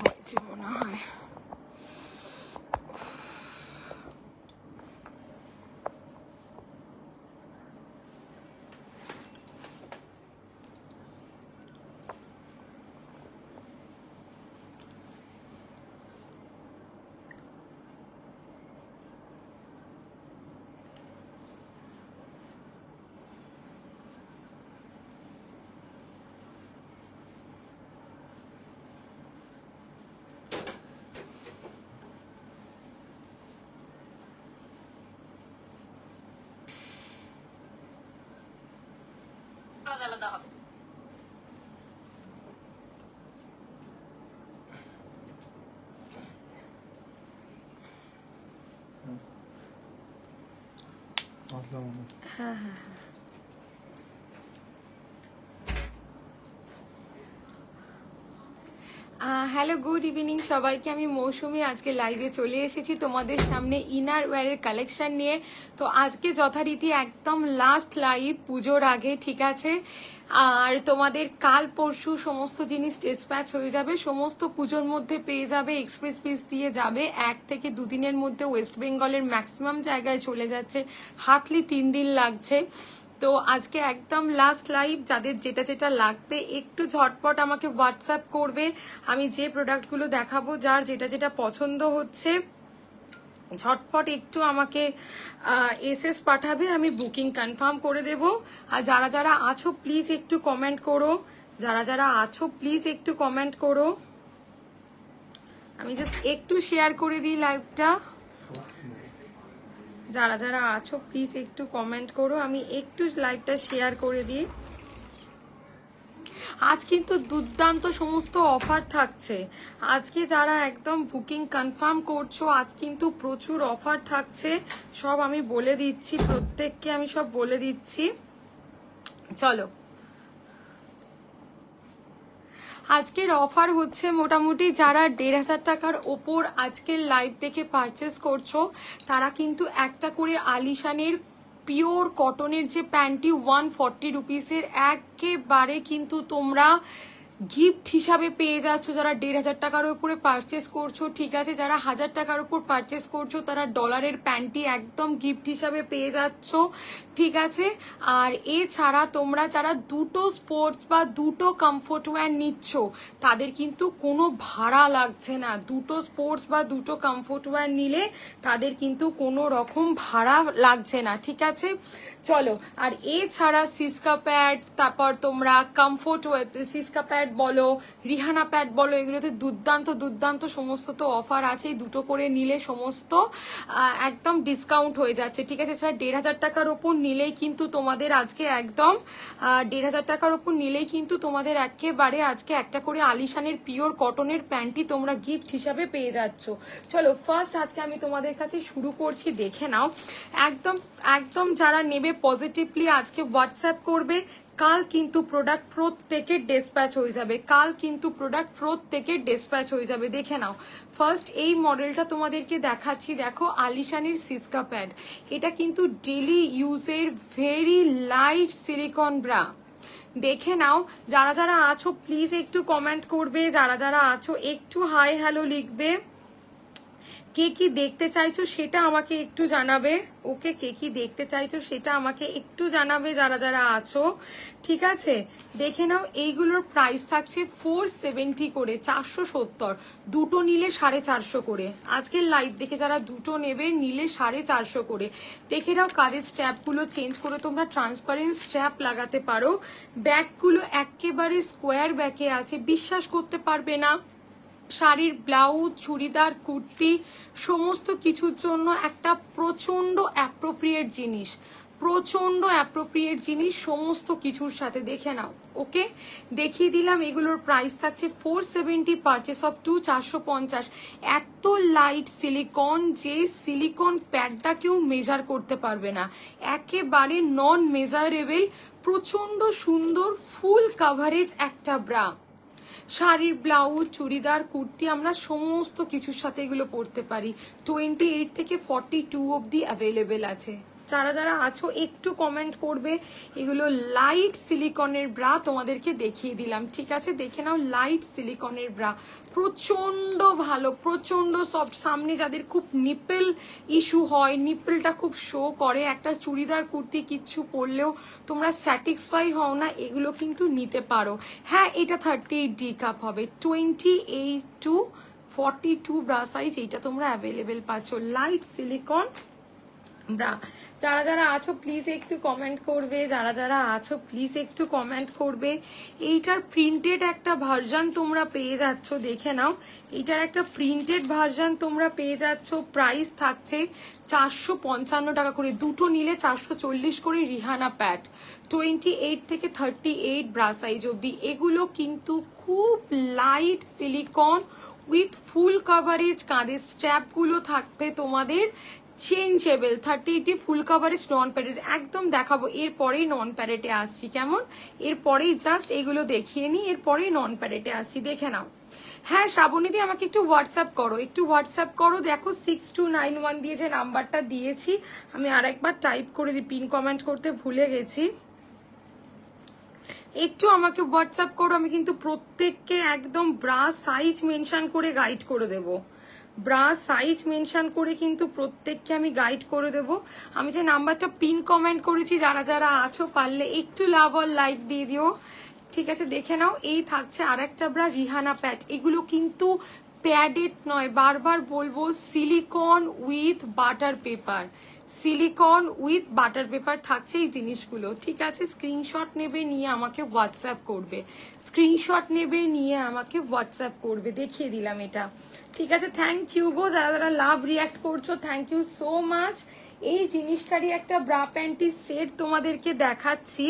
হয়েছে মনে হয়। আলাদা হবে। হ্যাঁ হ্যাঁ হ্যালো গুড ইভিনিং সবাইকে, আমি মৌসুমি আজকে লাইভে চলে এসেছি তোমাদের সামনে ইনার ওয়্যারের কালেকশন নিয়ে। তো আজকে যথারীতি একদম লাস্ট লাইভ পুজোর আগে, ঠিক আছে? আর তোমাদের কাল পরশু সমস্ত জিনিস ডিসপ্যাচ হয়ে যাবে, সমস্ত পুজোর মধ্যে পেয়ে যাবে, এক্সপ্রেস পিস দিয়ে যাবে। 1 থেকে 2 দিনের মধ্যে ওয়েস্ট বেঙ্গলের ম্যাক্সিমাম জায়গায় চলে যাচ্ছে, হার্ডলি 3 দিন লাগছে। তো আজকে একদম লাস্ট লাইভ, যাদের যেটা যেটা লাগবে একটু ঝটপট আমাকে হোয়াটসঅ্যাপ করবে। আমি যে প্রোডাক্টগুলো দেখাবো, যার যেটা যেটা পছন্দ হচ্ছে ঝটপট একটু আমাকে এসএস পাঠাবে, আমি বুকিং কনফার্ম করে দেব। আর যারা যারা আছো প্লিজ একটু কমেন্ট করো, যারা যারা আছো প্লিজ একটু কমেন্ট করো। আমি জাস্ট একটু শেয়ার করে দিই লাইভটা। যারা যারা আছো প্লিজ একটু কমেন্ট করো, আমি একটু লাইভটা শেয়ার করে দিই। আজ কিন্তু দুর্দান্ত সমস্ত অফার থাকছে। আজকে যারা একদম বুকিং কনফার্ম করছো, আজ কিন্তু প্রচুর অফার থাকছে, সব আমি বলে দিচ্ছি, প্রত্যেককে আমি সব বলে দিচ্ছি। চলো, আজকের অফার হচ্ছে মোটামুটি যারা 1500 টাকার ওপর আজকের লাইভ থেকে পারচেস করছো, তারা কিন্তু একটা করে আলিশানের পিওর কটনের যে প্যান্টি 140 রুপিসের একেবারে কিন্তু তোমরা গিফট হিসাবে পেয়ে যাচ্ছ। যারা 1500 টাকার উপরে পারচেস করছো, ঠিক আছে, যারা 1000 টাকার উপর পারচেস করছো, তারা ডলারের প্যান্টি একদম গিফট হিসাবে পেয়ে যাচ্ছ, ঠিক আছে। আর এছাড়া তোমরা যারা দুটো স্পোর্টস বা দুটো কমফোর্ট ওয়্যার নিচ্ছ, তাদের কিন্তু কোনো ভাড়া লাগছে না। দুটো স্পোর্টস বা দুটো কমফোর্ট ওয়্যার নিলে তাদের কিন্তু কোনো রকম ভাড়া লাগছে না, ঠিক আছে। চলো, আর এছাড়া সিসকা প্যাড, তারপর তোমরা কমফোর্ট সিসকা প্যাড বলো, রিহানা প্যাড বলো, এগুলোতে দুর্দান্ত দুর্দান্ত সমস্ত তো অফার আছে। দুটো করে নিলে সমস্ত একদম ডিসকাউন্ট হয়ে যাচ্ছে, ঠিক আছে। স্যার 1500 টাকার ওপর নিলেই কিন্তু তোমাদের আজকে একদম 1500 টাকার ওপর নিলেই কিন্তু তোমাদের একেবারে আজকে একটা করে আলিশানের পিওর কটনের প্যান্টি তোমরা গিফট হিসাবে পেয়ে যাচ্ছ। চলো ফার্স্ট আজকে আমি তোমাদের কাছে শুরু করছি, দেখে নাও। একদম একদম যারা নেবে পজিটিভলি আজকে হোয়াটসঅ্যাপ করবে। কাল কিন্তু প্রোডাক্ট প্রত্যেকের ডিসপ্যাচ হয়ে যাবে, কাল কিন্তু প্রোডাক্ট প্রত্যেকের ডিসপ্যাচ হয়ে যাবে। দেখে নাও, ফার্স্ট এই মডেলটা তোমাদেরকে দেখাচ্ছি, দেখো আলিশানের সিসকা প্যাড। এটা কিন্তু ডেলি ইউজের ভেরি লাইট সিলিকন ব্রা। দেখে নাও, যারা যারা আছো প্লিজ একটু কমেন্ট করবে, যারা যারা আছো একটু হাই হ্যালো লিখবে। কে কি দেখতে চাইছো সেটা আমাকে একটু জানাবে, ওকে, কে কি দেখতে চাইছো সেটা আমাকে একটু জানাবে যারা যারা আছো, ঠিক আছে। দেখে নাও, এইগুলোর প্রাইস থাকছে 470 করে, 470, দুটো নিলে 450 করে। আজকের লাইভ দেখে যারা দুটো নেবে নিলে 450 করে। দেখে নাও, কাদের স্ট্র্যাপগুলো চেঞ্জ করে তোমরা ট্রান্সপারেন্ট স্ট্র্যাপ লাগাতে পারো। ব্যাগগুলো একেবারে স্কোয়ার ব্যাকে আছে, বিশ্বাস করতে পারবে না। শাড়ির ব্লাউজ, চুড়িদার, কুর্তি সমস্ত কিছুর জন্য একটা প্রচন্ড অ্যাপ্রোপ্রিয়েট জিনিস, প্রচন্ড অ্যাপ্রোপ্রিয়েট জিনিস সমস্ত কিছুর সাথে। দেখে নাও, ওকে, দেখিয়ে দিলাম। এগুলোর প্রাইস থাকছে 470, পারচেস অফ 2 450। এত লাইট সিলিকন, যে সিলিকন প্যাডটা কেউ মেজার করতে পারবে না, একেবারে নন মেজারেবল, প্রচন্ড সুন্দর ফুল কাভারেজ একটা ব্রা। শাড়ির ব্লাউজ, চুড়িদার, কুর্তি আমরা সমস্ত কিছুর সাথে এগুলো পরতে পারি। 28 থেকে 42 অবধি অ্যাভেলেবেল আছে। যারা যারা আছো একটু কমেন্ট করবে। এগুলো লাইট সিলিকনের ব্রা তোমাদেরকে দেখিয়ে দিলাম, ঠিক আছে? দেখে নাও, লাইট সিলিকনের ব্রা, প্রচন্ড ভালো, প্রচন্ড সফট। সামনে যাদের খুব নিপল ইস্যু হয়, নিপলটা খুব শো করে, একটা চুড়িদার কুর্তি কিচ্ছু পরলেও তোমরা স্যাটিসফাই হও না, এগুলো কিন্তু নিতে পারো। হ্যাঁ, এটা 38D কাপ হবে, 28 to 42 ব্রা সাইজ, এইটা তোমরা অ্যাভেলেবেল পাচ্ছ। লাইট সিলিকন ব্রা, যারা যারা আছো প্লিজ একটু কমেন্ট করবে, যারা যারা আছো প্লিজ একটু কমেন্ট করবে। এইটার প্রিন্টেড একটা ভার্সন তোমরা পেয়ে যাচ্ছ, দেখে নাও, এইটার একটা প্রিন্টেড ভার্সন তোমরা পেয়ে যাচ্ছ। প্রাইস থাকছে 455 টাকা করে, দুটো নিলে 440 করে। রিহানা প্যাট 28 থেকে 38 ব্রা সাইজ অব্দি। এগুলো কিন্তু খুব light silicone with full coverage, কাঁধের স্ট্র্যাপগুলো থাকবে তোমাদের changeable, 30 full coverage, non padded একদম দেখাবো। এরপরেই নন প্যারেটে আসছি, কেমন? এরপরেই জাস্ট এগুলো দেখিয়ে নিই, এরপরেই নন প্যারেটে আসছি, দেখে নাও। হ্যাঁ শ্রাবণীদি, আমাকে একটু হোয়াটসঅ্যাপ করো, একটু হোয়াটসঅ্যাপ করো। দেখো 6291 দিয়ে যে নাম্বারটা দিয়েছি, আমি আরেকবার টাইপ করে দিই, পিন কমেন্ট করতে ভুলে গেছি। একটু আমাকে হোয়াটসঅ্যাপ করো, আমি কিন্তু প্রত্যেককে একদম ব্রা সাইজ মেনশন করে গাইড করে দেবো। ব্রা সাইজ মেনশন করে কিন্তু প্রত্যেককে আমি গাইড করে দেব। আমি যে নাম্বারটা পিন কমেন্ট করেছি, যারা যারা আছো পারলে একটু লাভ আর লাইক দিয়ে দিও, ঠিক আছে? দেখে নাও, এই থাকছে আরেকটা ব্রা, রিহানা প্যাট। এগুলো কিন্তু প্যাডেড নয়, বারবার বলবো, silicone with butter paper, silicone with butter paper থাকছে এই জিনিসগুলো, ঠিক আছে? স্ক্রিনশট নেবে, নিয়ে আমাকে হোয়াটসঅ্যাপ করবে, স্ক্রিনশট নেবে, নিয়ে আমাকে হোয়াটসঅ্যাপ করবে। দেখিয়ে দিলাম এটা, ঠিক আছে? থ্যাংক ইউ গো, যারা যারা লাভ রিয়াক্ট করছো, থ্যাংক ইউ সো মাচ। এই জিনিসটারই একটা ব্রা প্যান্টির সেট তোমাদেরকে দেখাচ্ছি।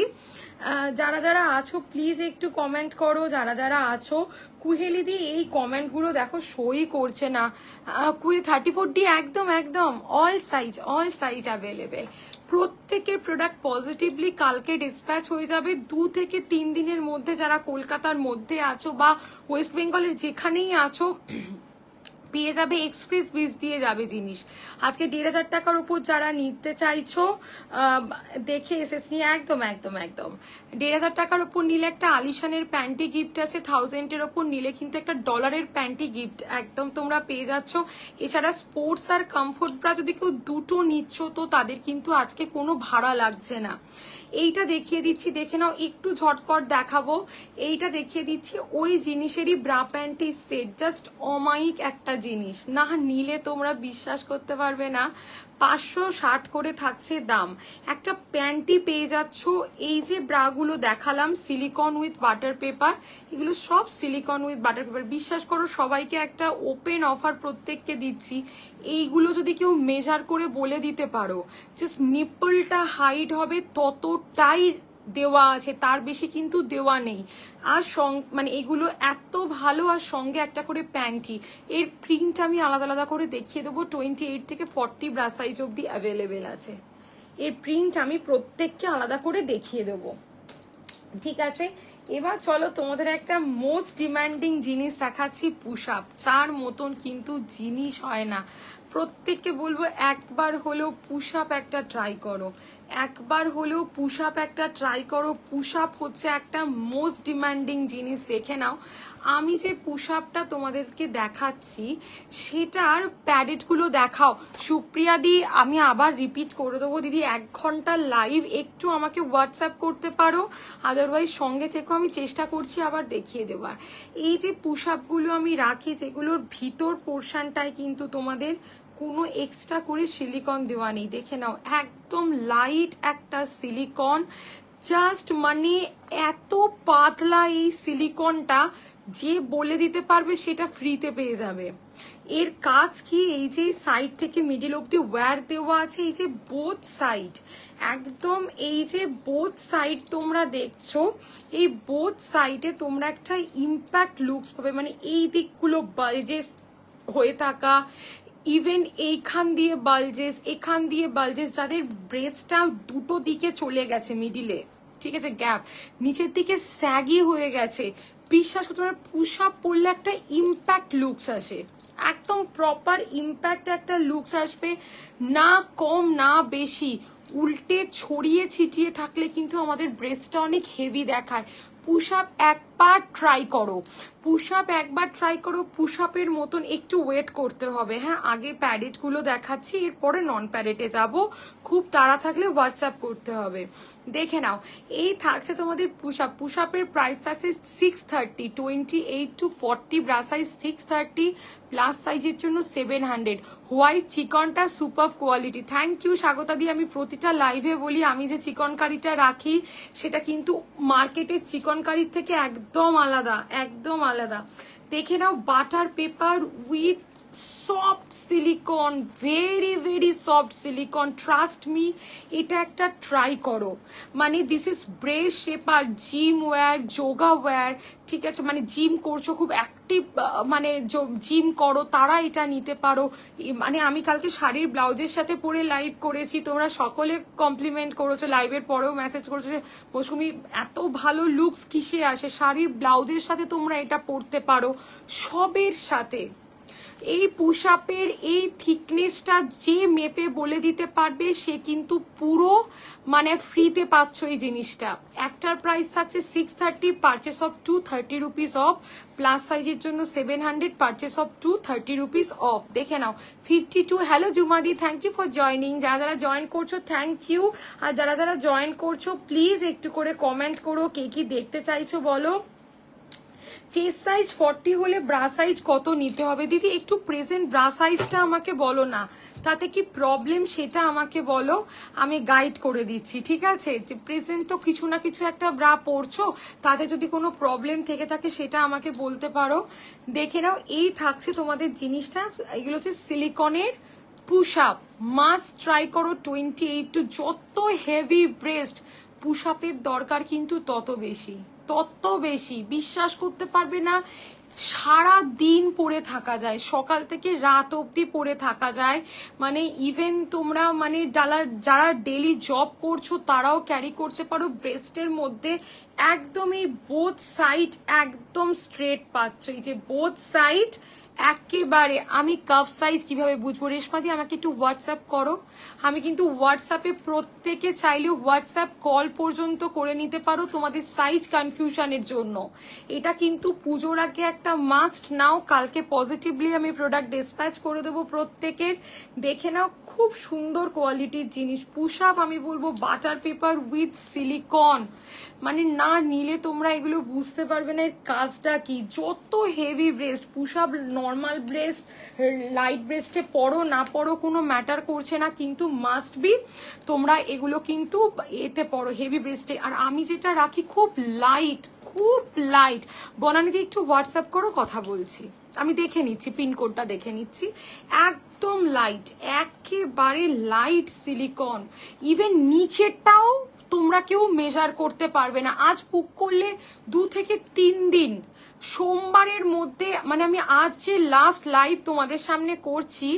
যারা যারা আছো প্লিজ একটু কমেন্ট করো, যারা যারা আছো। কুহেলিদি, এই কমেন্টগুলো দেখো সই করছে না। 34D একদম একদম অল সাইজ অ্যাভেলেবেল। প্রত্যেকের প্রোডাক্ট পজিটিভলি কালকে ডিসপ্যাচ হয়ে যাবে। 2 থেকে 3 দিনের মধ্যে যারা কলকাতার মধ্যে আছো বা ওয়েস্ট বেঙ্গলের যেখানেই আছো, পেয়ে যাবে, এক্সপ্রেস বিচ দিয়ে যাবে জিনিস। আজকে 1500 টাকার উপর যারা নিতে চাইছো দেখে এসেছি, একদম একদম একদম 1500 টাকার উপর নিলে একটা আলিশানের প্যান্টি গিফট আছে, 1000-এর উপর নিলে কিন্তু একটা ডলারের প্যান্টি গিফট একদম তোমরা পেয়ে যাচ্ছ। এছাড়া স্পোর্টস আর কমফোর্ট ব্রা যদি কেউ দুটো নিচ্ছ, তো তাদের কিন্তু আজকে কোনো ভাড়া লাগছে না। এইটা দেখিয়ে দিচ্ছি, দেখে নাও, একটু ঝটপট দেখাবো। এইটা দেখিয়ে দিচ্ছি ওই জিনিসেরই ব্রা প্যান্টি সেট, জাস্ট অমায়িক একটা জিনিস, না নিলে তোমরা বিশ্বাস করতে পারবে না। 560 করে থাকছে দাম। একটা প্যান্টি পেয়ে যাচ্ছ। এই যে ব্রাগুলো দেখালাম সিলিকন উইথ বাটার পেপার, এগুলো সব সিলিকন উইথ বাটার পেপার। বিশ্বাস করো, সবাইকে একটা ওপেন অফার প্রত্যেককে দিচ্ছি। এইগুলো যদি কেউ মেজার করে বলে দিতে পারো, জাস্ট নিপলটা হাইট হবে ততটাই দেওয়া আছে, তার বেশি কিন্তু দেওয়া নেই। আর মানে এগুলো এত ভালো, আর সঙ্গে একটা করে প্যান্টি। এর প্রিন্ট আমি আলাদা আলাদা করে দেখিয়ে দেবো। 28 থেকে 40 ব্রা সাইজ অব্দি অ্যাভেলেবেল আছে। এর প্রিন্ট আমি প্রত্যেককে আলাদা করে দেখিয়ে দেবো, ঠিক আছে? এবার চলো, তোমাদের একটা মোস্ট ডিমান্ডিং জিনিস দেখাচ্ছি, পুশ আপ। চার মতন কিন্তু জিনিস হয় না। প্রত্যেককে বলবো একবার হলেও পুশ আপ একটা ট্রাই করো, একবার হলেও পুশ আপ একটা ট্রাই করো। পুশ আপ হচ্ছে একটা মোস্ট ডিমান্ডিং জিনিস। দেখে নাও, আমি যে পুশ আপটা তোমাদেরকে দেখাচ্ছি সেটার প্যাডেটগুলো দেখাও। সুপ্রিয়া দি, আমি আবার রিপিট করে দেবো দিদি, 1 ঘন্টা লাইভ, একটু আমাকে হোয়াটসঅ্যাপ করতে পারো, আদারওয়াইজ সঙ্গে থেকে আমি চেষ্টা করছি আবার দেখিয়ে দেওয়ার। এই যে পুশ আপগুলো আমি রাখি, যেগুলোর ভিতর পোর্শনটায় কিন্তু তোমাদের কোনো এক্সট্রা করে সিলিকন দেওয়া নেই। দেখে নাও, একদম লাইট একটা সিলিকন, জাস্ট মানে এত পাতলা এই সিলিকনটা, যে বলে দিতে পারবে সেটা ফ্রিতে পেয়ে যাবে। এর কাজ কি, এই যে সাইড থেকে মিডিল অব্দি ওয়্যার দেওয়া আছে, এই যে বোথ সাইড, একদম এই যে বোথ সাইড তোমরা দেখছো, এই বোথ সাইডে তোমরা একটা ইম্প্যাক্ট লুকস পাবে। মানে এই দিকগুলো বালজেস হয়ে থাকা, ইভেন এইখান দিয়ে বালজেস, এখান দিয়ে বালজেস, যাদের ব্রেস্টটা দুটো দিকে চলে গেছে মিডিলে, ঠিক আছে, গ্যাপ, নিচের দিকে স্যাগি হয়ে গেছে, বিশ্বাস করতে পারো পুশ আপ পরলে একটা ইম্প্যাক্ট লুকস আসে, একদম প্রপার ইম্প্যাক্ট একটা লুকস আসবে, না কম না বেশি। উল্টে ছড়িয়ে ছিটিয়ে থাকলে কিন্তু আমাদের ব্রেস্টটা অনেক হেভি দেখায়। পুশ আপ একবার ট্রাই করো, পুশ আপ একবার ট্রাই করো। পুশ আপের মতন একটু ওয়েট করতে হবে। হ্যাঁ, আগে প্যাডেড গুলো দেখাচ্ছি, এরপরে নন প্যাডেটে যাব। খুব তাড়া থাকলে হোয়াটসঅ্যাপ করতে হবে। দেখে নাও, এই থাকছে তোমাদের পুশ আপ। পুশ আপের প্রাইস থাকছে 630, 28 to 40 ব্রা সাইজ 630, প্লাস সাইজের জন্য 700। হোয়াইট চিকনটা super quality. Thank you Swagata di. আমি প্রতিটা লাইভে বলি আমি যে চিকনকারিটা রাখি সেটা কিন্তু মার্কেটের চিকনকারির থেকে একদম আলাদা, একদম আলাদা। দেখে নাও, butter paper with soft silicone, very very soft silicone. Trust me, এটা একটা ট্রাই করো। মানে this is brace shaper, gym wear, yoga wear, ঠিক আছে? মানে জিম করছো, খুব অ্যাক্টিভ, মানে জিম করো, তারা এটা নিতে পারো। মানে আমি কালকে শাড়ির ব্লাউজের সাথে পরে লাইভ করেছি, তোমরা সকলে কমপ্লিমেন্ট করেছো, লাইভের পরেও মেসেজ করেছো যে মৌসুমি এত ভালো লুকস কিসে আসে। শাড়ির ব্লাউজের সাথে তোমরা এটা পরতে পারো, সবের সাথে। এই পুশ আপের এই থিকনেসটা যে মেপে বলে দিতে পারবে সে কিন্তু পুরো মানে ফ্রিতে পাচ্ছ এই জিনিসটা। একটার প্রাইস থাকছে 630, purchase off 230 rupees off, plus সাইজের জন্য 700, পারচেস অফ 230 রুপিস অফ। দেখে নাও 52। হ্যালো জুমাদি, থ্যাংক ইউ ফর জয়নিং। যারা যারা জয়েন করছো থ্যাংক ইউ, আর যারা যারা জয়েন করছো প্লিজ একটু করে কমেন্ট করো, কে কি দেখতে চাইছো বলো। চেস্ট সাইজ 40 হলে ব্রা সাইজ কত নিতে হবে? দিদি একটু প্রেজেন্ট ব্রা সাইজটা আমাকে বলো না, তাতে কি প্রবলেম সেটা আমাকে বলো, আমি গাইড করে দিচ্ছি, ঠিক আছে? যে প্রেজেন্ট তো কিছু না কিছু একটা ব্রা পরছো, তাতে যদি কোনো প্রবলেম থেকে থাকে সেটা আমাকে বলতে পারো। দেখে নাও, এই থাকছে তোমাদের জিনিসটা। এগুলো হচ্ছে সিলিকনের পুশ আপ, মাস্ট ট্রাই করো। 28 টু, যত হেভি ব্রেস্ট পুশ আপের দরকার কিন্তু তত বেশি, তত বেশি। বিশ্বাস করতে পারবে না, সারা দিন পরে থাকা যায়, সকাল থেকে রাত অবধি পরে থাকা যায়। মানে ইভেন তোমরা মানে যারা ডেলি জব করছো তারাও ক্যারি করতে পারো। ব্রেস্টের মধ্যে একদমই বোথ সাইড একদম স্ট্রেট পাচ্ছ, এই যে বোথ সাইড একেবারে। আমি কাপ সাইজ কিভাবে বুঝবো? রেশমাদি আমাকে একটু হোয়াটসঅ্যাপ করো। আমি কিন্তু হোয়াটসঅ্যাপে প্রত্যেকে চাইলে হোয়াটসঅ্যাপ কল পর্যন্ত করে নিতে পারো তোমাদের সাইজ কনফিউশনের জন্য। এটা কিন্তু পুজোর আগে একটা মাস্ট নাও, কালকে পজিটিভলি আমি প্রোডাক্ট ডিসপ্যাচ করে দেবো প্রত্যেকের। দেখে নাও, খুব সুন্দর কোয়ালিটির জিনিস। পুশ আপ আমি বলবো বাটার পেপার উইথ সিলিকন, মানে না নিলে তোমরা এগুলো বুঝতে পারবে না এর কাজটা কি। যত heavy breast push up, normal breast, light ব্রেস্টে পরো না পরো কোনো ম্যাটার করছে না, কিন্তু মাস্ট বি তোমরা এগুলো কিন্তু এতে পরো হেভি ব্রেস্টে। আর আমি যেটা রাখি খুব লাইট, খুব লাইট। বনানীতে একটু হোয়াটসঅ্যাপ করো, কথা বলছি, আমি দেখে নিচ্ছি, পিনকোডটা দেখে নিচ্ছি। একদম লাইট, একেবারে লাইট সিলিকন। ইভেন নিচেরটাও তোমরা কেউ মেজার করতে পারবে না। আজ বুক করলে 2 থেকে 3 দিন, সোমবারের মধ্যে, মানে আমি আজ যে লাস্ট লাইভ তোমাদের সামনে করছি,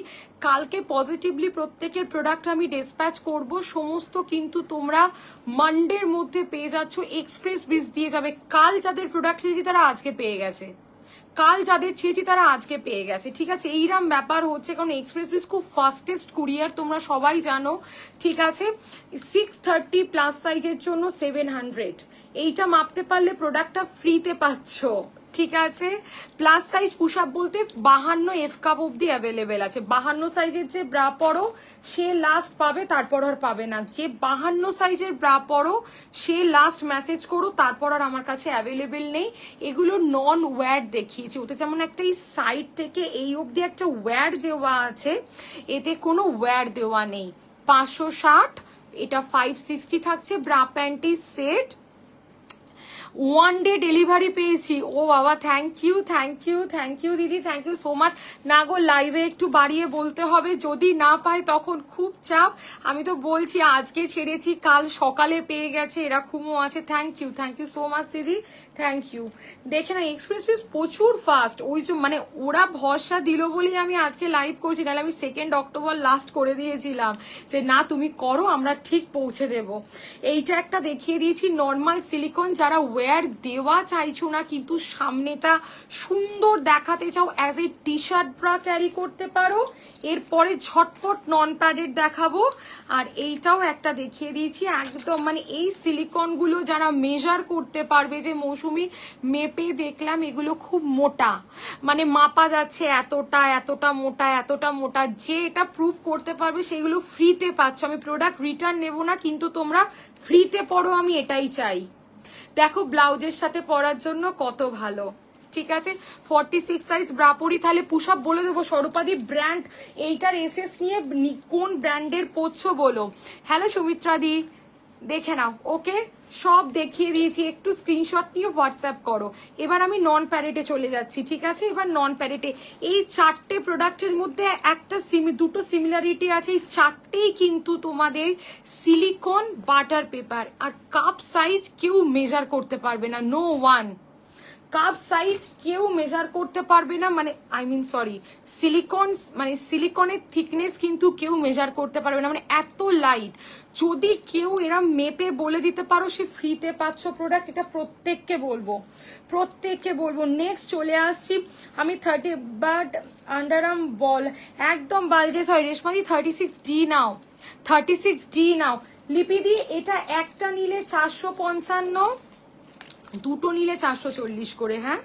কালকে পজিটিভলি প্রত্যেকের প্রোডাক্ট আমি ডিসপ্যাচ করব সমস্ত, কিন্তু তোমরা মানডের মধ্যে পেয়ে যাচ্ছ। এক্সপ্রেস বিস দিয়ে যাবে। কাল যাদের প্রোডাক্ট চেয়েছি তারা আজকে পেয়ে গেছে, কাল যাদের চেয়েছি তারা আজকে পেয়ে গেছে, ঠিক আছে? এইরকম ব্যাপার হচ্ছে, কারণ এক্সপ্রেস বিস খুব ফাস্টেস্ট কুরিয়ার, তোমরা সবাই জানো, ঠিক আছে? 630 প্লাস সাইজের জন্য 700। এইটা মাপতে পারলে প্রোডাক্টটা ফ্রিতে পাচ্ছ, ঠিক আছে? প্লাস সাইজ পুশ আপ বলতে 52 এফ কাপ অব্দি অ্যাভেলেবেল আছে। 52 সাইজের যে ব্রা পরো সে লাস্ট পাবে, তারপর আর পাবে না। যে 52 সাইজের ব্রা পরো সে লাস্ট মেসেজ করো, তারপর আর আমার কাছে অ্যাভেলেবেল নেই। এগুলো নন ওয়্যার দেখিয়েছি, ওতে যেমন একটা এই সাইড থেকে এই অব্দি একটা ওয়্যার দেওয়া আছে, এতে কোনো ওয়্যার দেওয়া নেই। 560, এটা 560 থাকছে। Bra panty set 1 day delivery পেয়েছি। ও বাবা, thank you, thank you, thank you দিদি, থ্যাংক ইউ সো মাচ। না গো, লাইভে একটু বাড়িয়ে বলতে হবে, যদি না পাই তখন খুব চাপ। আমি তো বলছি আজকে ছেড়েছি, কাল সকালে পেয়ে গেছে, এরকমও আছে। থ্যাংক ইউ সো মাচ দিদি, থ্যাংক ইউ। দেখে না, এক্সপ্রেস পিস প্রচুর ফাস্ট, ওই যে মানে ওরা ভরসা দিল বলেই আমি আজকে লাইভ করছি, নাহলে আমি 2 অক্টোবর লাস্ট করে দিয়েছিলাম যে না তুমি করো, আমরা ঠিক পৌঁছে দেব। এইটা একটা দেখিয়ে দিয়েছি নর্মাল সিলিকন, যারা ওয়্যার দেওয়া চাইছো না, কিন্তু সামনেটা সুন্দর দেখাতে চাও, as a T shirt bra carry করতে পারো। এরপরে ঝটপট নন প্যাডেড দেখাবো, আর এইটাও একটা দেখিয়ে দিয়েছি একদম, মানে এই সিলিকনগুলো যারা মেজার করতে পারবে, যে মৌসুমি মেপে দেখলাম এগুলো খুব মোটা, মানে মাপা যাচ্ছে এতটা এতটা মোটা এতটা মোটা, যে এটা প্রুভ করতে পারবে সেগুলো ফ্রিতে পাচ্ছ। আমি প্রোডাক্ট রিটার্ন নেবো না, কিন্তু তোমরা ফ্রিতে পড়ো, আমি এটাই চাই। দেখো ব্লাউজের সাথে পরার জন্য কত ভালো, ঠিক আছে। 46 সাইজ ব্রা পরি, তাহলে পুশ আপ বলে দেবো স্বরূপাদি ব্র্যান্ড, এইটার এসএস নিয়ে কোন ব্র্যান্ডের পরছো বলো। হ্যালো সুমিত্রাদি, দেখে নাও, ওকে সব দেখিয়ে দিয়েছি, একটু স্ক্রিনশট নিয়ে হোয়াটসঅ্যাপ করো। এবার আমি নন প্যারেটে চলে যাচ্ছি, ঠিক আছে। এবার নন প্যারেটে এই চারটে প্রোডাক্টের মধ্যে একটা দুটো সিমিলারিটি আছে, এই চারটেই কিন্তু তোমাদের সিলিকন বাটার পেপার, আর কাপ সাইজ কেউ মেজার করতে পারবে না, নো ওয়ান। কাপ সাইজ কেউ মেজার করতে পারবে না, মানে সিলিকন, মানে সিলিকনের থিকনেস কিন্তু কেউ মেজার করতে পারবে না, মানে এত লাইট। যদি কেউ এরা মেপে বলে দিতে পারো, সে ফ্রিতে পাচ্ছ প্রোডাক্ট, এটা প্রত্যেককে বলবো। নেক্সট চলে আসছি আমি 30, বাট আন্ডারআর্ম বল একদম বালজেস হয়। রেশমাদি 36D নাও, 36D নাও। লিপিদি এটা একটা নিলে 455, দুটো নিলে 440 করে, হ্যাঁ।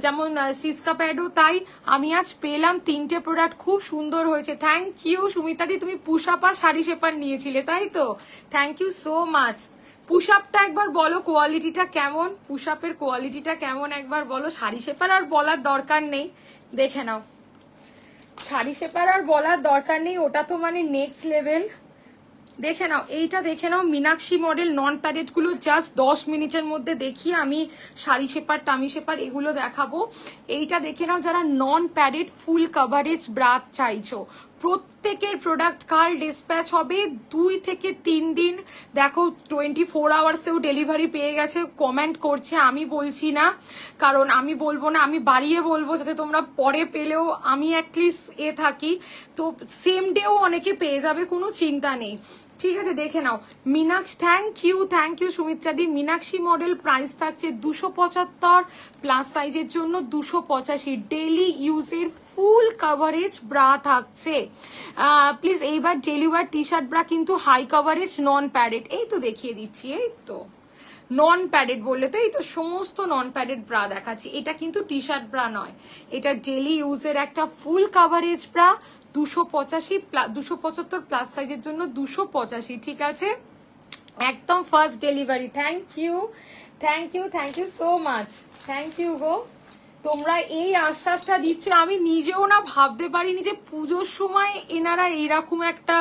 যেমন সিসকা প্যাডও তাই। আমি আজ পেলাম 3টে প্রোডাক্ট, খুব সুন্দর হয়েছে, থ্যাংক ইউ সুমিতাদি। তুমি পুশ আপ আর শাড়ি শেপার নিয়েছিলে তাই তো, thank you so much. Push আপটা একবার বলো কোয়ালিটিটা কেমন, পুশ আপের কোয়ালিটিটা কেমন একবার বলো। শাড়ি শেপার আর বলার দরকার নেই, দেখে নাও, শাড়ি শেপার আর বলার দরকার নেই, ওটা তো মানে নেক্সট লেভেল। দেখে নাও, এইটা দেখে নাও, মীনাক্ষী মডেল নন প্যাডেড গুলো জাস্ট 10 মিনিটের মধ্যে দেখিয়ে আমি শাড়ি শেপার টামি শেপার এগুলো দেখাবো। এইটা দেখে নাও, যারা নন প্যাডেড ফুল কভারেজ ব্রা চাইছো, প্রত্যেকের প্রোডাক্ট কাল ডিসপ্যাচ হবে 2 থেকে 3 দিন। দেখো 24 আওয়ার্সেও ডেলিভারি পেয়ে গেছে, কমেন্ট করছে, আমি বলছি না, কারণ আমি বলবো না, আমি বাড়িয়ে বলবো যাতে তোমরা পরে পেলেও আমি অ্যাটলিস্ট থাকি, তো সেম ডেও অনেকে পেয়ে যাবে, কোনো চিন্তা নেই, ঠিক আছে। দেখে নাও মীনাক্ষী, থ্যাংক ইউ সুমিত্রাদি। মীনাক্ষী মডেল প্রাইস থাকছে 275, প্লাস সাইজের জন্য 285, ডেইলি ইউজের ফুল কভারেজ ব্রা থাকছে। প্লিজ এইবার daily wear T shirt bra কিন্তু হাই কভারেজ নন প্যাডেড, এই তো দেখিয়ে দিচ্ছি, এই তো নন প্যাডেড বললে তো এই তো সমস্ত নন প্যাডেড ব্রা দেখাচ্ছি। এটা কিন্তু টি শার্ট ব্রা নয়, এটা ডেইলি ইউজের একটা ফুল কভারেজ ব্রা, 275 প্লাস সাইজের জন্য 285, ঠিক আছে, একদম first delivery. Thank you so much, thank you গো। তোমরা এই আশ্বাসটা দিচ্ছ, আমি নিজেও না ভাবতে পারিনি যে পুজোর সময় এনারা এইরকম একটা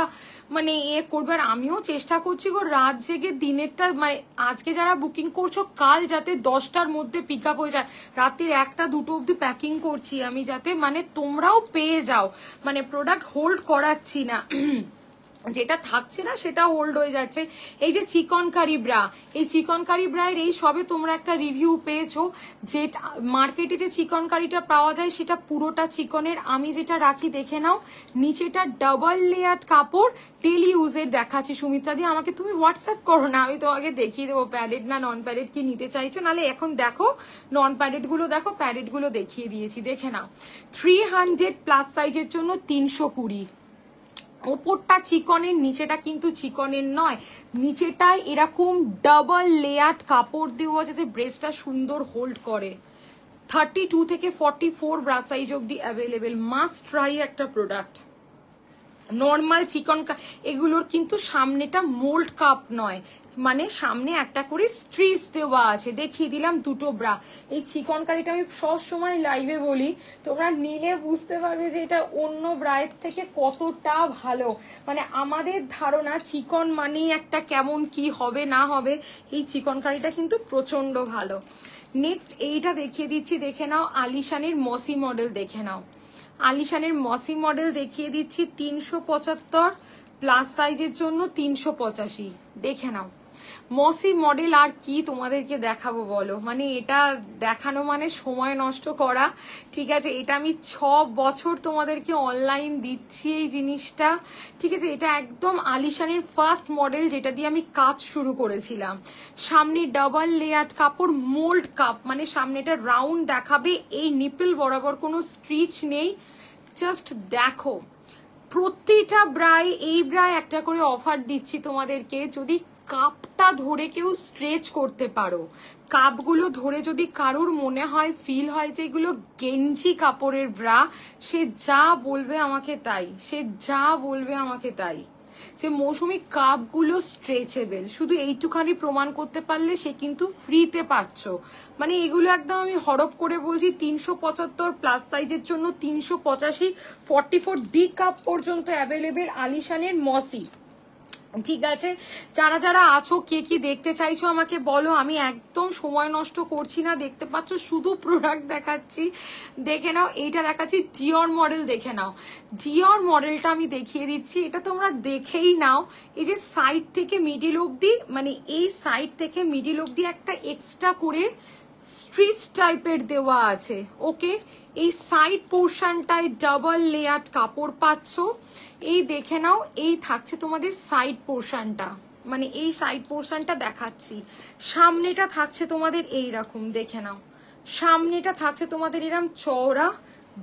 মানে করবে। আর আমিও চেষ্টা করছি গো রাত জেগে দিনেরটা, মানে আজকে যারা বুকিং করছো কাল যাতে 10টার মধ্যে পিক আপ হয়ে যায়, রাত্রির 1টা 2টো অব্দি প্যাকিং করছি আমি, যাতে মানে তোমরাও পেয়ে যাও, মানে প্রোডাক্ট হোল্ড করাচ্ছি না, যেটা থাকছে না সেটা হোল্ড হয়ে যাচ্ছে। এই যে চিকনকারি ব্রা, এই চিকনকারি ব্রায়ের এই সবে তোমরা একটা রিভিউ পেয়েছো, যে মার্কেটে যে চিকনকারিটা পাওয়া যায় সেটা পুরোটা চিকনের, আমি যেটা রাখি দেখে নাও, নিচেটা ডাবল লেয়ার কাপড়, ডেলি ইউজের দেখাচ্ছি। সুমিত্রা দি আমাকে তুমি হোয়াটসঅ্যাপ করো না, আমি তোমাকে দেখিয়ে দেবো প্যাডেড না নন প্যাডেড কি নিতে চাইছো, নাহলে এখন দেখো নন প্যাডেড গুলো দেখো, প্যাডেড গুলো দেখিয়ে দিয়েছি, দেখে নাও। 300 প্লাস সাইজের জন্য 320, ওপরটা চিকনের, নিচেটা কিন্তু চিকনের নয়, নিচেটায় এরকম ডাবল লেয়ার কাপড় দেওয়া যাতে ব্রেস্টটা সুন্দর হোল্ড করে। 32 থেকে 44 ব্রা সাইজ অব্দি অ্যাভেলেবেল, মাস্ট ট্রাই একটা প্রোডাক্ট। নর্মাল চিকন, এগুলোর কিন্তু সামনেটা মোল্ড কাপ নয়, মানে সামনে একটা করে স্ট্রিচ দেওয়া আছে, দেখিয়ে দিলাম দুটো ব্রা। এই চিকন কারিটা আমি সব সময় লাইভে বলি, তোমরা নিলে বুঝতে পারবে যে এটা অন্য ব্রায়ের থেকে কতটা ভালো। মানে আমাদের ধারণা চিকন মানেই একটা কেমন কি হবে না হবে, এই চিকন কারিটা কিন্তু প্রচন্ড ভালো। নেক্সট এইটা দেখিয়ে দিচ্ছি, দেখে নাও, আলিশানের মসি মডেল দেখে নাও, আলিশানের মসি মডেল দেখিয়ে দিচ্ছি, 375 প্লাস সাইজের জন্য 385, দেখে নাও। মসি মডেল আর কি তোমাদেরকে দেখাবো বলো, মানে এটা দেখানো মানে সময় নষ্ট করা। ঠিক আছে, এটা আমি 6 বছর তোমাদেরকে অনলাইন দিচ্ছি এই জিনিসটা। ঠিক আছে, এটা একদম আলিশানের ফার্স্ট মডেল যেটা দিয়ে আমি কাজ শুরু করেছিলাম। সামনে ডাবল লেয়ার কাপড়, মোল্ড কাপ, মানে সামনেটা রাউন্ড দেখাবে, এই নিপল বরাবর কোনো স্ট্রিচ নেই। জাস্ট দেখো, প্রতিটা ব্রায়, এই ব্রায় একটা করে অফার দিচ্ছি তোমাদেরকে। যদি কাপটা ধরে কেউ স্ট্রেচ করতে পারো, কাপগুলো ধরে যদি কারোর মনে হয়, ফিল হয় যে এগুলো গেঞ্জি কাপড়ের ব্রা, সে যা বলবে আমাকে তাই, সে যা বলবে আমাকে তাই, যে মৌসুমী কাপগুলো স্ট্রেচেবল। শুধু এইটুখানি প্রমাণ করতে পারলে সে কিন্তু ফ্রিতে পাচ্ছ। মানে এগুলো একদম আমি হরপ করে বলছি, 375 প্লাস সাইজের জন্য 385, 44D কাপ পর্যন্ত অ্যাভেলেবেল আলিশানের মসি। ঠিক আছে, যারা যারা আছো, কে কি দেখতে চাইছো আমাকে বলো, আমি একদম সময় নষ্ট করছি না। দেখতে পাচ্ছ শুধু প্রোডাক্ট দেখাচ্ছি, দেখে নাও। এইটা দেখাচ্ছি ডিওর মডেল, দেখে নাও। ডিওর মডেলটা আমি দেখিয়ে দিচ্ছি, এটা তোমরা দেখেই নাও। এই যে সাইড থেকে মিডিল অবধি, মানে এই সাইড থেকে মিডিল অবধি একটা এক্সট্রা করে স্ট্রিচ টাইপের দেওয়া আছে। ওকে, এই সাইড পোর্শনটায় ডাবল লেয়ার কাপড় পাচ্ছ। এই দেখে নাও, এই থাকছে তোমাদের সাইড পোর্শনটা, মানে এই সাইড পোর্শনটা দেখাচ্ছি। সামনেটা থাকছে তোমাদের এইরকম, দেখে নাও। সামনেটা থাকছে তোমাদের এরকম চওড়া,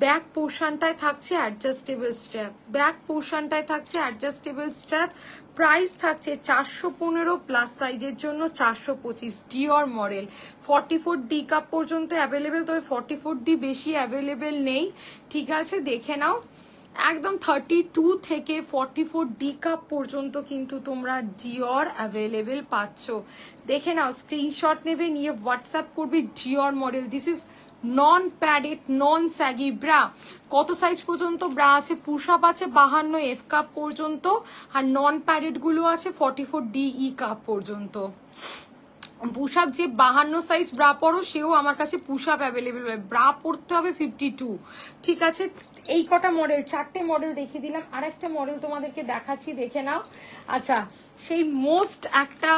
ব্যাক পোর্শনটায় থাকছে অ্যাডজাস্টেবল স্ট্র্যাপ, ব্যাক পোর্শনটায় থাকছে অ্যাডজাস্টেবল স্ট্র্যাপ। প্রাইস থাকছে 415, প্লাস সাইজের জন্য 425। ডিওর মডেল 44D কাপ পর্যন্ত অ্যাভেলেবেল, তবে 44D বেশি অ্যাভেলেবেল নেই। ঠিক আছে, দেখে নাও। একদম 32 থেকে 44D কাপ পর্যন্ত কিন্তু তোমরা ডিওর অ্যাভেলেবেল পাচ্ছ। দেখে নাও, স্ক্রিনশট নেবে, নিয়ে হোয়াটসঅ্যাপ করবে Dior model. This is non padded, non saggy bra. কত সাইজ পর্যন্ত ব্রা আছে? পুশ আপ আছে 52F কাপ পর্যন্ত, আর নন প্যাডেড গুলো আছে 44DE কাপ পর্যন্ত। পুশ আপ যে 52 সাইজ ব্রা পরো, সেও আমার কাছে পুশ আপ অ্যাভেলেবেল। ব্রা পড়তে হবে 52। ঠিক আছে, এই কটা মডেল, 4টে মডেল দেখিয়ে দিলাম। আরেকটা মডেল তোমাদেরকে দেখাচ্ছি, দেখে নাও। আচ্ছা, সেই মোস্ট একটা,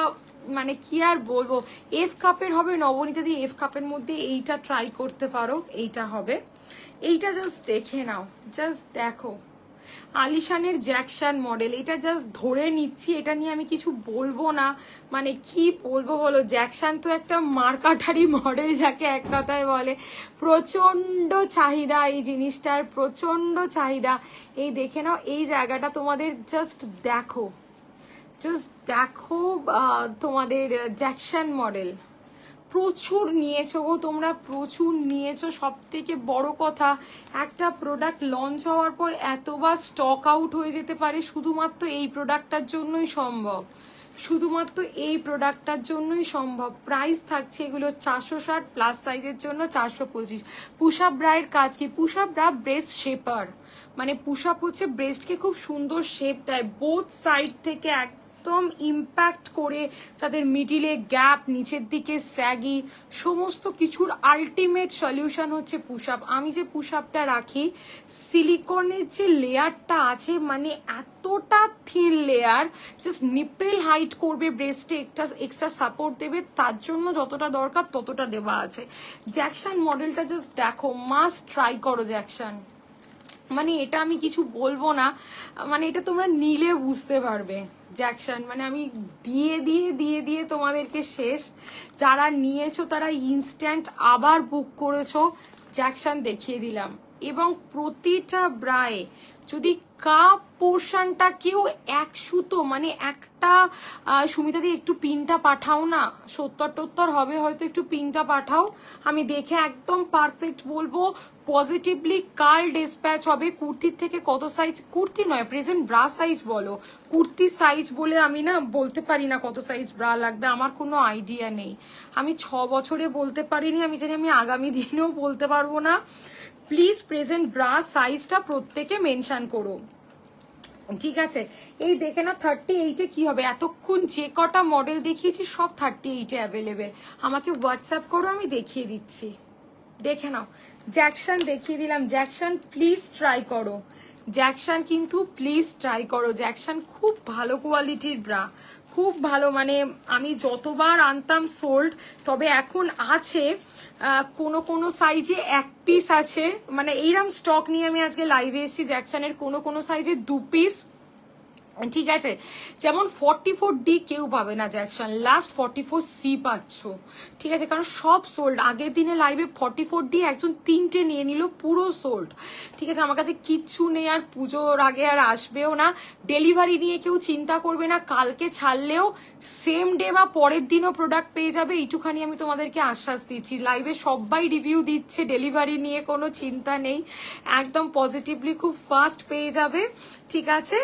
মানে কি আর বলবো, এফ কাপের হবে নবনীতা দি, এফ কাপের মধ্যে এইটা ট্রাই করতে পারো, এইটা হবে। এইটা জাস্ট দেখে নাও, জাস্ট দেখো, আলিশানের জ্যাকশন মডেল। এটা জাস্ট ধরে নিচ্ছি, এটা নিয়ে আমি কিছু বলবো না, মানে কি বলবো বলো। জ্যাকশন তো একটা মার্কাটারি মডেল, যাকে এক কথায় বলে। প্রচন্ড চাহিদা এই জিনিসটার, প্রচন্ড চাহিদা। এই দেখে নাও, এই জায়গাটা তোমাদের জাস্ট দেখো, জাস্ট দেখো। তোমাদের জ্যাকশন মডেল প্রচুর নিয়েছো গো তোমরা, প্রচুর নিয়েছো। সব থেকে বড় কথা, একটা প্রোডাক্ট লঞ্চ হওয়ার পর এতবার স্টক আউট হয়ে যেতে পারে, শুধুমাত্র এই প্রোডাক্টটার জন্যই সম্ভব, শুধুমাত্র এই প্রোডাক্টটার জন্যই সম্ভব। প্রাইস থাকছে এগুলো 460, প্লাস সাইজের জন্য 425। পুশ আপ ব্রায়ের কাজ কি? Push up bra breast shaper, মানে পুশ আপ হচ্ছে ব্রেস্টকে খুব সুন্দর শেপ দেয়, বোথ সাইড থেকে একদম ইম্প্যাক্ট করে, যাদের মিডিলে গ্যাপ, নিচের দিকে স্যাগি, সমস্ত কিছুর আলটিমেট সলিউশন হচ্ছে পুশ আপ। আমি যে পুশ আপটা রাখি, সিলিকনের যে লেয়ারটা আছে, মানে এতটা thin layer, just nipple height করবে, ব্রেস্টে এক্সট্রা সাপোর্ট দেবে, তার জন্য যতটা দরকার ততটা দেওয়া আছে। জ্যাকশন মডেলটা জাস্ট দেখো, মাস্ট ট্রাই করো জ্যাকশন। মানে এটা আমি কিছু বলবো না, মানে এটা তোমরা নিলে বুঝতে পারবে। জ্যাকশন মানে আমি দিয়ে দিয়ে দিয়ে দিয়ে তোমাদেরকে শেষ। যারা নিয়েছো তারা ইনস্ট্যান্ট আবার বুক করেছো, জ্যাকশন দেখিয়ে দিলাম। এবং প্রতিটা ব্রায়ে যদি কাপ পোর্শনটা কেউ এক সুতো, মানে একটা সুমিতা দিয়ে একটু পিনটা পাঠাও না, 70-70 হবে হয়তো, একটু পিনটা পাঠাও, আমি দেখে একদম পারফেক্ট বলবো। পজিটিভলি কার্ল ডিসপ্যাচ হবে। কুর্তির থেকে কত সাইজ, কুর্তি নয়, প্রেজেন্ট ব্রা সাইজ বলো, কুর্তি সাইজ বলে আমি না বলতে পারি না কত সাইজ ব্রা লাগবে, আমার কোনো আইডিয়া নেই। আমি 6 বছরে বলতে পারিনি, আমি জানি আমি আগামী দিনেও বলতে পারবো না। প্লিজ প্রেজেন্ট ব্রা সাইজটা প্রত্যেকে মেনশন করো, ঠিক আছে? এই দেখে না 38-এ কি হবে, এতক্ষণ যে কটা মডেল দেখিয়েছি সব 38-এ অ্যাভেলেবেল। আমাকে হোয়াটসঅ্যাপ করো, আমি দেখিয়ে দিচ্ছি। দেখে নাও, জ্যাকশন দেখিয়ে দিলাম। জ্যাকশন প্লিজ ট্রাই করো, জ্যাকশন কিন্তু প্লিজ ট্রাই করো। জ্যাকশন খুব ভালো কোয়ালিটির ব্রা, খুব ভালো, মানে আমি যতবার আনতাম সোল্ড, তবে এখন আছে কোনো কোনো সাইজে 1 পিস আছে, মানে এইরকম স্টক নিয়ে আমি আজকে লাইভে এসেছি জ্যাকসনের, কোনো সাইজে 2 পিস, ঠিক আছে। যেমন 44D কেউ পাবে না জ্যাকসন, লাস্ট 44C পাচ্ছ, ঠিক আছে, কারণ সব সোল্ড। আগের দিনে লাইভে 44D একজন 3টে নিয়ে নিল, পুরো সোল্ড, ঠিক আছে। আমার কাছে কিচ্ছু নেই, আর পুজোর আগে আর আসবেও না। ডেলিভারি নিয়ে কেউ চিন্তা করবে না, কালকে ছাড়লেও সেম ডে বা পরের দিনও প্রোডাক্ট পেয়ে যাবে, এইটুখানি আমি তোমাদেরকে আশ্বাস দিচ্ছি। লাইভে সবাই রিভিউ দিচ্ছে, ডেলিভারি নিয়ে কোনো চিন্তা নেই, একদম পজিটিভলি খুব ফাস্ট পেয়ে যাবে, ঠিক আছে।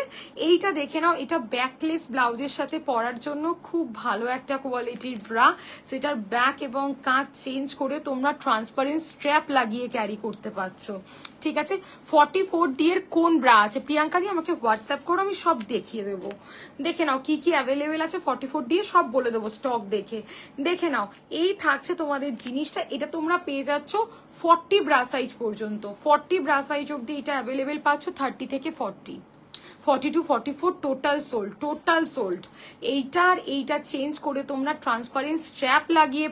এইটা দেখে নাও, এটা ব্যাকলেস ব্লাউজের সাথে পরার জন্য খুব ভালো একটা কোয়ালিটির ব্রা, সেটার ব্যাক এবং কাঁধ চেঞ্জ করে তোমরা ট্রান্সপারেন্ট স্ট্র্যাপ লাগিয়ে ক্যারি করতে পারছো, ঠিক আছে। 44D এর কোন ব্রা আছে প্রিয়াঙ্কা দি আমাকে হোয়াটসঅ্যাপ করো, আমি সব দেখিয়ে দেবো। দেখে নাও কি কি অ্যাভেলেবেল আছে 44D এর, সব বলে দেবো স্টক দেখে নাও। এই থাকছে তোমাদের জিনিসটা, এটা তোমরা পেয়ে যাচ্ছ 40 ব্রা সাইজ পর্যন্ত, 40 ব্রা সাইজ অব্দি এটা অ্যাভেলেবেল পাচ্ছ, 30 থেকে 40, 42, 44 টোটাল সোল্ড। এইটা চেঞ্জ করে তোমরা ট্রান্সপারেন্ট স্ট্র্যাপ লাগিয়ে,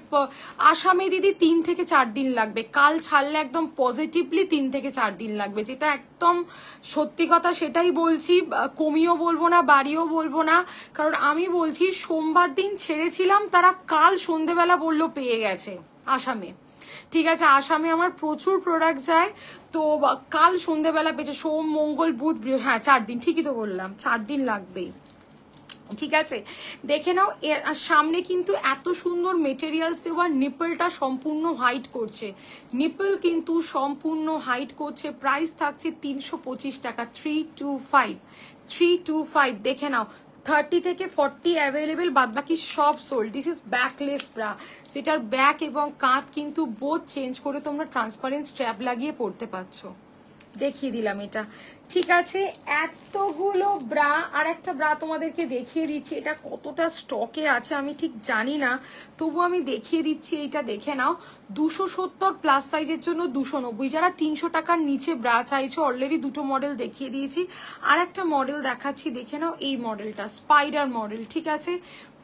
আসামে দিদি 3 থেকে 4 দিন লাগবে, কাল ছাড়লে একদম পজিটিভলি 3 থেকে 4 দিন লাগবে, যেটা একদম সত্যি কথা, সেটাই বলছি, কমিও বলবো না বাড়িও বলবো না, কারণ আমি বলছি সোমবার দিন ছেড়েছিলাম, তারা কাল সন্ধেবেলা বললো পেয়ে গেছে আসামে, ঠিক আছে। আসামে আমার প্রচুর প্রোডাক্ট যায়, তো কাল সন্ধ্যেবেলা পেয়েছে, সোম মঙ্গল বুধ হ্যাঁ 4 দিন, ঠিকই তো বললাম, 4 দিন লাগবেই, ঠিক আছে। দেখে নাও, আর সামনে কিন্তু এত সুন্দর মেটেরিয়ালস দেওয়া, নিপলটা সম্পূর্ণ হাইড করছে, নিপল কিন্তু সম্পূর্ণ হাইড করছে। প্রাইস থাকছে 325 টাকা, 325 দেখে নাও। 30 থেকে 40 অ্যাভেলেবেল, বাদ বাকি সব sold. This is backless bra, যেটার ব্যাক এবং কাঁধ কিন্তু বোথ চেঞ্জ করে তোমরা ট্রান্সপারেন্ট স্ট্র্যাপ লাগিয়ে পড়তে পারছো, দেখিয়ে দিলাম এটা, ঠিক আছে। এতগুলো ব্রা, আর একটা ব্রা তোমাদেরকে দেখিয়ে দিচ্ছি, এটা কতটা স্টকে আছে আমি ঠিক জানি না, তবু আমি দেখিয়ে দিচ্ছি, এইটা দেখে নাও। 270 প্লাস সাইজের জন্য 290, যারা 300 টাকার নিচে ব্রা চাইছো, অলরেডি দুটো মডেল দেখিয়ে দিয়েছি, আর একটা মডেল দেখাচ্ছি, দেখে নাও এই মডেলটা, স্পাইডার মডেল, ঠিক আছে।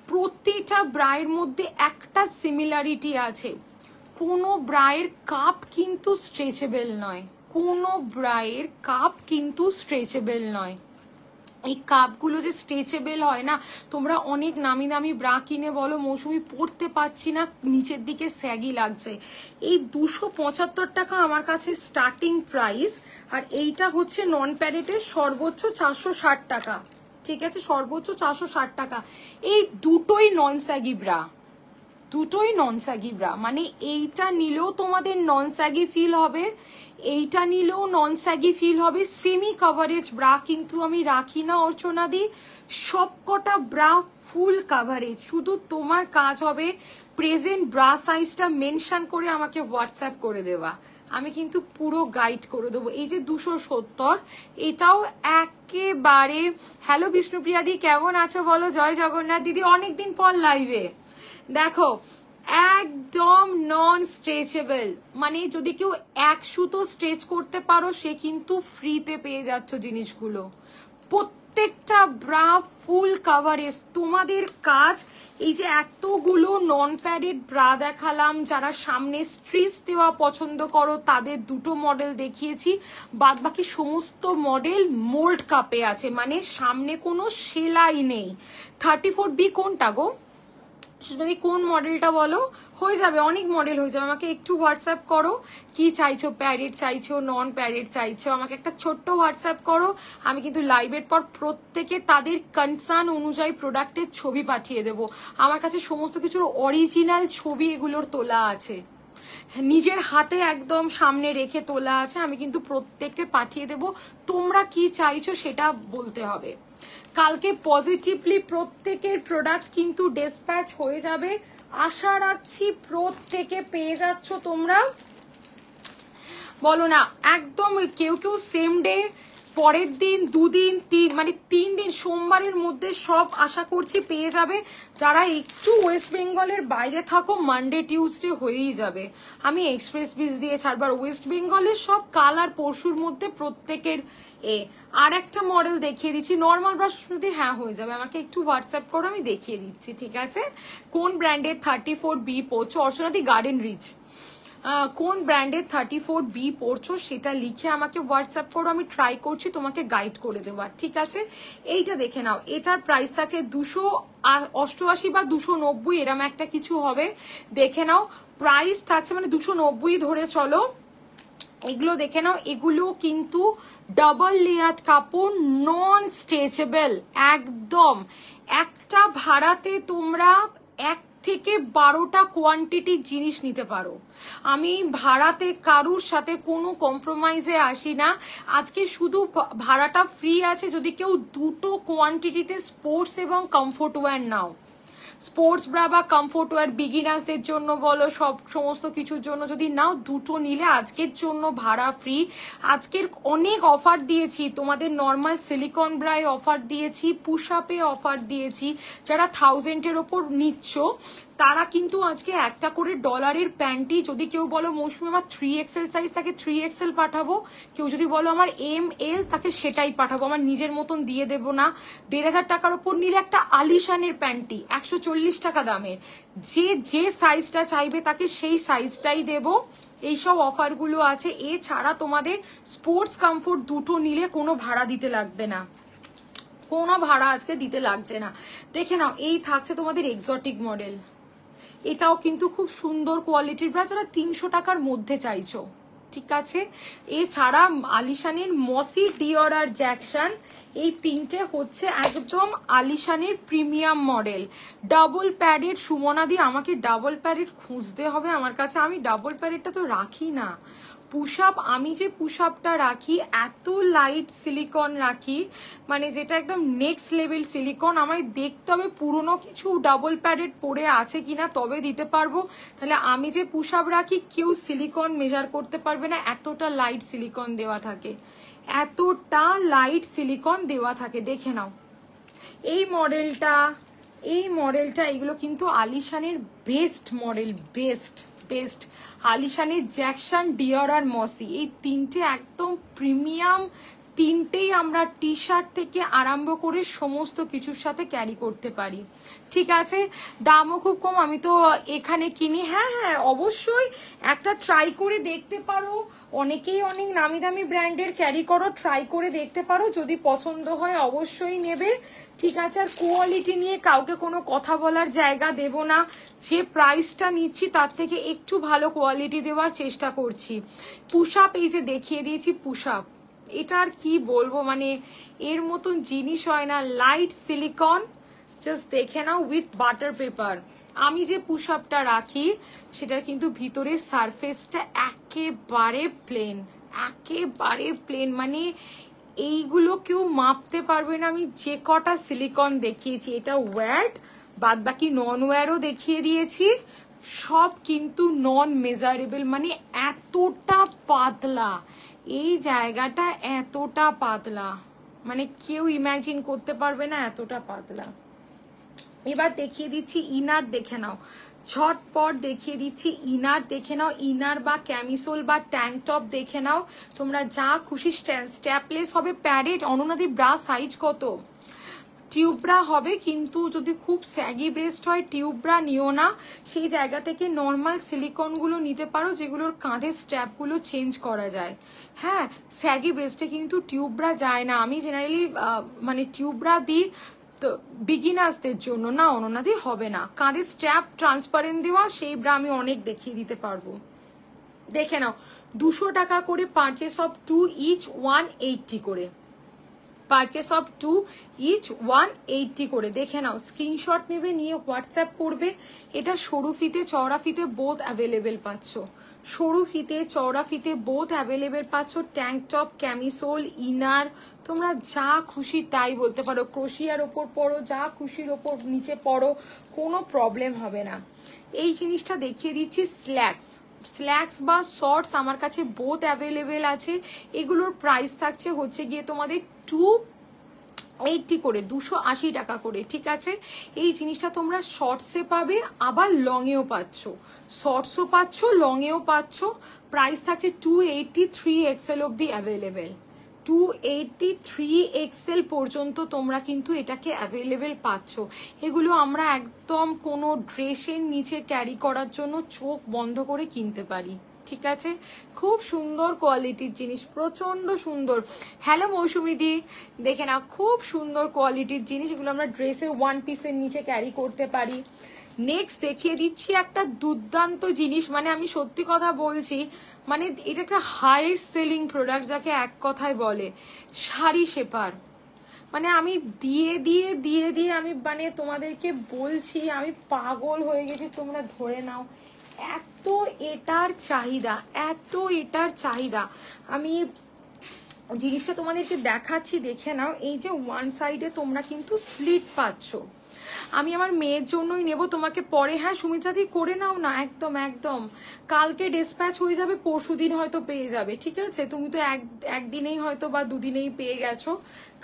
প্রতিটা ব্রায়ের মধ্যে একটা সিমিলারিটি আছে, কোনো ব্রায়ের কাপ কিন্তু স্ট্রেচেবল নয়, কোনো ব্রায়ের কাপ কিন্তু স্ট্রেচেবল নয়। এই কাপগুলো যে স্ট্রেচেবল হয় না, তোমরা অনেক নামি দামি ব্রা কিনে বলো মৌসুমি পরতে পারছি না, নিচের দিকে স্যাগি লাগছে, এই 275 টাকা আমার কাছে স্টার্টিং প্রাইস, আর এইটা হচ্ছে নন প্যাডেটের সর্বোচ্চ 460 টাকা, ঠিক আছে, সর্বোচ্চ 460 টাকা। এই দুটোই নন স্যাগি ব্রা, মানে এইটা নিলেও তোমাদের নন স্যাগি ফিল হবে, এইটা নিলেও নন স্যাগি ফিল হবে। সেমি কভারেজ ব্রা কিন্তু আমি রাখি না অর্চনা দি, সব কটা ব্রা ফুল কাভারেজ, শুধু তোমার কাজ হবে প্রেজেন্ট ব্রা সাইজটা মেনশন করে আমাকে হোয়াটসঅ্যাপ করে দেওয়া, আমি কিন্তু পুরো গাইড করে দেবো। এই যে 270, এটাও একেবারে, হ্যালো বিষ্ণুপ্রিয়া দি কেমন আছো বলো, জয় জগন্নাথ দিদি, অনেকদিন পর লাইভে, দেখো একদম নন স্ট্রেচেবল, মানে যদি কেউ 1 সুতো স্ট্রেচ করতে পারো, সে কিন্তু ফ্রিতে পেয়ে যাচ্ছ জিনিসগুলো, প্রত্যেকটা ব্রা ফুল কাভারেজ। তোমাদের কাজ, এই যে এতগুলো নন প্যাডেড ব্রা দেখালাম, যারা সামনে স্ট্রিচ দেওয়া পছন্দ করো তাদের দুটো মডেল দেখিয়েছি, বাদ বাকি সমস্ত মডেল মোল্ড কাপে আছে, মানে সামনে কোনো সেলাই নেই। 34B কোনটা গো, যদি কোন মডেলটা বলো, হয়ে যাবে, অনেক মডেল হয়ে যাবে, আমাকে একটু হোয়াটসঅ্যাপ করো, কি চাইছো, প্যাডেড চাইছো নন প্যাডেড চাইছো, আমাকে একটা ছোট্ট হোয়াটসঅ্যাপ করো, আমি কিন্তু লাইভের পর প্রত্যেকে তাদের কনসার্ন অনুযায়ী প্রোডাক্টের ছবি পাঠিয়ে দেবো। আমার কাছে সমস্ত কিছুর অরিজিনাল ছবি এগুলোর তোলা আছে, নিজের হাতে একদম সামনে রেখে তোলা আছে, আমি কিন্তু প্রত্যেককে পাঠিয়ে দেবো, তোমরা কি চাইছো সেটা বলতে হবে। কালকে পজিটিভলি প্রত্যেকের প্রোডাক্ট কিন্তু ডিসপ্যাচ হয়ে যাবে, আশা রাখছি প্রত্যেকে পেয়ে যাচ্ছ তোমরা, বলো না একদম, কেউ সেম ডে পরের দিন, দুদিন, মানে 3 দিন, সোমবারের মধ্যে সব আশা করছি পেয়ে যাবে। যারা একটু ওয়েস্ট বেঙ্গলের বাইরে থাকো, মানডে টিউসডে হয়েই যাবে। আমি এক্সপ্রেস পিস দিয়ে ছাড়বার, ওয়েস্ট বেঙ্গলের সব কাল আর পরশুর মধ্যে প্রত্যেকের আর একটা মডেল দেখিয়ে দিচ্ছি। নর্মাল ব্রাশ যদি হ্যাঁ হয়ে যাবে, আমাকে একটু হোয়াটসঅ্যাপ করো, আমি দেখিয়ে দিচ্ছি, ঠিক আছে? কোন ব্র্যান্ডের 34B পড়ছো? অর্চনাদি গার্ডেন রিচ। কোন ব্র্যান্ডের 34B পড়ছো সেটা লিখে আমাকে হোয়াটসঅ্যাপ করো, আমি ট্রাই করছি তোমাকে গাইড করে দেওয়ার, ঠিক আছে? এইটা দেখে নাও, এটার প্রাইস থাকে 288 বা 290 এরম একটা কিছু হবে, দেখে নাও। প্রাইস থাকছে মানে 290 ধরে চলো। এগুলো দেখে নাও, এগুলো কিন্তু ডাবল লেয়ার কাপড়, নন স্ট্রেচেবল একদম। একটা ভাড়াতে তোমরা 1 থেকে 12টা কোয়ান্টিটির জিনিস নিতে পারো। আমি ভাড়াতে কারুর সাথে কোনো কম্প্রোমাইজে আসি না। আজকে শুধু ভাড়াটা ফ্রি আছে যদি কেউ 2টো কোয়ান্টিটিতে স্পোর্টস এবং কমফোর্ট ওয়্যার নাও। স্পোর্টস ব্রা বা কমফোর্ট ওয়্যার বিগিনার্সদের জন্য বলো, সমস্ত কিছুর জন্য যদি নাও, 2টো নিলে আজকের জন্য ভাড়া ফ্রি। আজকের অনেক অফার দিয়েছি তোমাদের, নর্মাল সিলিকন ব্রায় অফার দিয়েছি, পুশ আপে অফার দিয়েছি। যারা 1000-এর ওপর নিচ্ছ তারা কিন্তু আজকে একটা করে ডলারের প্যান্টি, যদি কেউ বলো মৌসুমি আমার 3XL সাইজ, তাকে 3XL পাঠাবো। কেউ যদি বলো আমার ML, তাকে সেটাই পাঠাবো, আমার নিজের মতন দিয়ে দেবো না। 1500 টাকার ওপর নিলে একটা আলিশানের প্যান্টি 140 টাকা দামের, যে সাইজটা চাইবে তাকে সেই সাইজটাই দেবো। এইসব অফারগুলো আছে। এছাড়া তোমাদের স্পোর্টস কমফোর্ট 2টো নিলে কোনো ভাড়া দিতে লাগবে না, কোনো ভাড়া আজকে দিতে লাগছে না। দেখে নাও, এই থাকছে তোমাদের এক্সোটিক মডেল। এটাও কিন্তু খুব সুন্দর কোয়ালিটির ব্রা, যারা 300 টাকার মধ্যে চাইছো, ঠিক আছে? এছাড়া আলিশানের মসি, ডিওর আর জ্যাকসন, এই 3টে হচ্ছে একদম আলিশানের প্রিমিয়াম মডেল। ডাবল প্যাডেড, সুমনাদি আমাকে ডাবল প্যাডেড খুঁজতে হবে আমার কাছে, আমি ডাবল প্যাডেডটা তো রাখি না। পুশ আপ, আমি যে পুশ আপটা রাখি এত লাইট সিলিকন রাখি, মানে যেটা একদম নেক্সট লেভেল সিলিকন। আমায় দেখতে হবে পুরনো কিছু ডাবল প্যাডেড পরে আছে কিনা, তবে দিতে পারবো। তাহলে আমি যে পুশ আপ রাখি কেউ সিলিকন মেজার করতে পারবে না, এতটা লাইট সিলিকন দেওয়া থাকে, এতটা লাইট সিলিকন দেওয়া থাকে। দেখে নাও এই মডেলটা, এগুলো কিন্তু আলিশানের বেস্ট মডেল, বেস্ট আলিশানের জ্যাকসন, ডিওর আর মসি, এই 3টে একদম প্রিমিয়াম। 3টেই আমরা টি শার্ট থেকে আরম্ভ করে সমস্ত কিছুর সাথে ক্যারি করতে পারি, ঠিক আছে? দামও খুব কম, আমি তো এখানে কিনি। হ্যাঁ, অবশ্যই একটা ট্রাই করে দেখতে পারো। অনেকেই অনেক নামি দামি ব্র্যান্ডের ক্যারি করো, ট্রাই করে দেখতে পারো, যদি পছন্দ হয় অবশ্যই নেবে, ঠিক আছে? আর কোয়ালিটি নিয়ে কাউকে কোনো কথা বলার জায়গা দেব না। যে প্রাইসটা নিচ্ছি তার থেকে একটু ভালো কোয়ালিটি দেওয়ার চেষ্টা করছি। পুশ আপ, এই যে দেখিয়ে দিয়েছি পুশ আপ, এটা আর কি বলবো, মানে এর মতন জিনিস হয় না। লাইট সিলিকন, জাস্ট দেখে নাও, উইথ বাটার পেপার। আমি যে পুশ আপটা রাখি সেটার কিন্তু ভিতরের সারফেসটা একেবারে প্লেন, মানে এইগুলো কেউ মাপতে পারবে না। আমি যে কটা সিলিকন দেখিয়েছি, এটা ওয়্যার্ড, বাদ বাকি নন ওয়্যারও দেখিয়ে দিয়েছি, সব কিন্তু নন মেজারেবল, মানে এতটা পাতলা, এই জায়গাটা এতটা পাতলা, মানে কেউ ইমাজিন করতে পারবে না এতটা পাতলা। এবার দেখিয়ে দিচ্ছি ইনার, দেখে নাও, ঝটপট দেখিয়ে দিচ্ছি ইনার, দেখে নাও। ইনার বা ক্যামিসোল বা ট্যাঙ্ক টপ দেখে নাও, তোমরা যা খুশি। স্ট্যাপলেস হবে, প্যাডেড। অননাদি ব্রা সাইজ কত? টিউব ব্রা হবে, কিন্তু যদি খুব স্যাগি ব্রেস্ট হয় টিউব ব্রা নিও না, সেই জায়গা থেকে নর্মাল সিলিকনগুলো নিতে পারো, যেগুলোর কাঁধের স্ট্র্যাপগুলো চেঞ্জ করা যায়। হ্যাঁ, স্যাগি ব্রেস্টে কিন্তু টিউব ব্রা যায় না। আমি জেনারেলি মানে টিউব ব্রা দিই তো বিগিনার্সদের জন্য, না অননাদি হবে না। কাঁধে স্ট্র্যাপ ট্রান্সপারেন্ট দেওয়া সেই ব্রা আমি অনেক দেখিয়ে দিতে পারবো। দেখে নাও, 200 টাকা করে পারচেস অফ 2 ইচ 180 করে, পারচেস অফ 2 ইচ 180 করে। দেখে নাও, স্ক্রিনশট নেবে, নিয়ে হোয়াটসঅ্যাপ করবে। এটা সরু ফিতে চওড়া ফিতে বোথ অ্যাভেলেবেল পাচ্ছ, সরু ফিতে চওড়া ফিতে বোথ অ্যাভেলেবেল পাচ্ছ। ট্যাঙ্ক টপ, ক্যামিসোল, ইনার, তোমরা যা খুশি তাই বলতে পারো। ক্রোশিয়ার ওপর পরো, যা খুশির ওপর নিচে পরো, কোনো প্রবলেম হবে না। এই জিনিসটা দেখিয়ে দিচ্ছি স্ল্যাক্স, স্ল্যাক্স বা শর্টস আমার কাছে বোথ অ্যাভেলেবেল আছে। এগুলোর প্রাইস থাকছে হচ্ছে গিয়ে তোমাদের 280 করে, 280 টাকা করে, ঠিক আছে। এই জিনিসটা তোমরা শর্টসে পাবে, আবার লংয়েও পাচ্ছ, শর্টসও পাচ্ছ, লংয়েও পাচ্ছ। প্রাইস থাকছে 283 এক্সেল অব্দি অ্যাভেলেবেল, 283 এক্সেল পর্যন্ত তোমরা কিন্তু এটাকে অ্যাভেলেবেল পাচ্ছ। এগুলো আমরা একদম কোনো ড্রেসের নিচে ক্যারি করার জন্য চোখ বন্ধ করে কিনতে পারি, ঠিক আছে। খুব সুন্দর কোয়ালিটির জিনিস, প্রচন্ড সুন্দর। হ্যালো মৌসুমি দি, দেখে না, খুব সুন্দর কোয়ালিটির জিনিস। এগুলো আমরা ড্রেসে ওয়ান পিসের নিচে ক্যারি করতে পারি। নেক্সট দেখিয়ে দিচ্ছি একটা দুর্দান্ত জিনিস, মানে আমি সত্যি কথা বলছি, মানে এটা একটা হাইয়েস্ট সেলিং প্রোডাক্ট যাকে এক কথায় বলে, শাড়ি শেপার। মানে আমি দিয়ে দিয়ে দিয়ে দিয়ে আমি মানে তোমাদেরকে বলছি আমি পাগল হয়ে গেছি, তোমরা ধরে নাও, এত এটার চাহিদা, এত এটার চাহিদা। আমি জিনিসটা তোমাদেরকে দেখাচ্ছি, দেখে নাও। এই যে ওয়ান সাইডে তোমরা কিন্তু স্লিট পাচ্ছ, আমি আমার মেয়ের জন্যই নেব, তোমাকে পরে, হ্যাঁ সুমিত্রাদি করে নাও না, একদম একদম, কালকে ডিসপ্যাচ হয়ে যাবে, পরশুদিন হয়তো পেয়ে যাবে, ঠিক আছে। তুমি তো একদিনেই হয়তো বা দুদিনেই পেয়ে গেছো,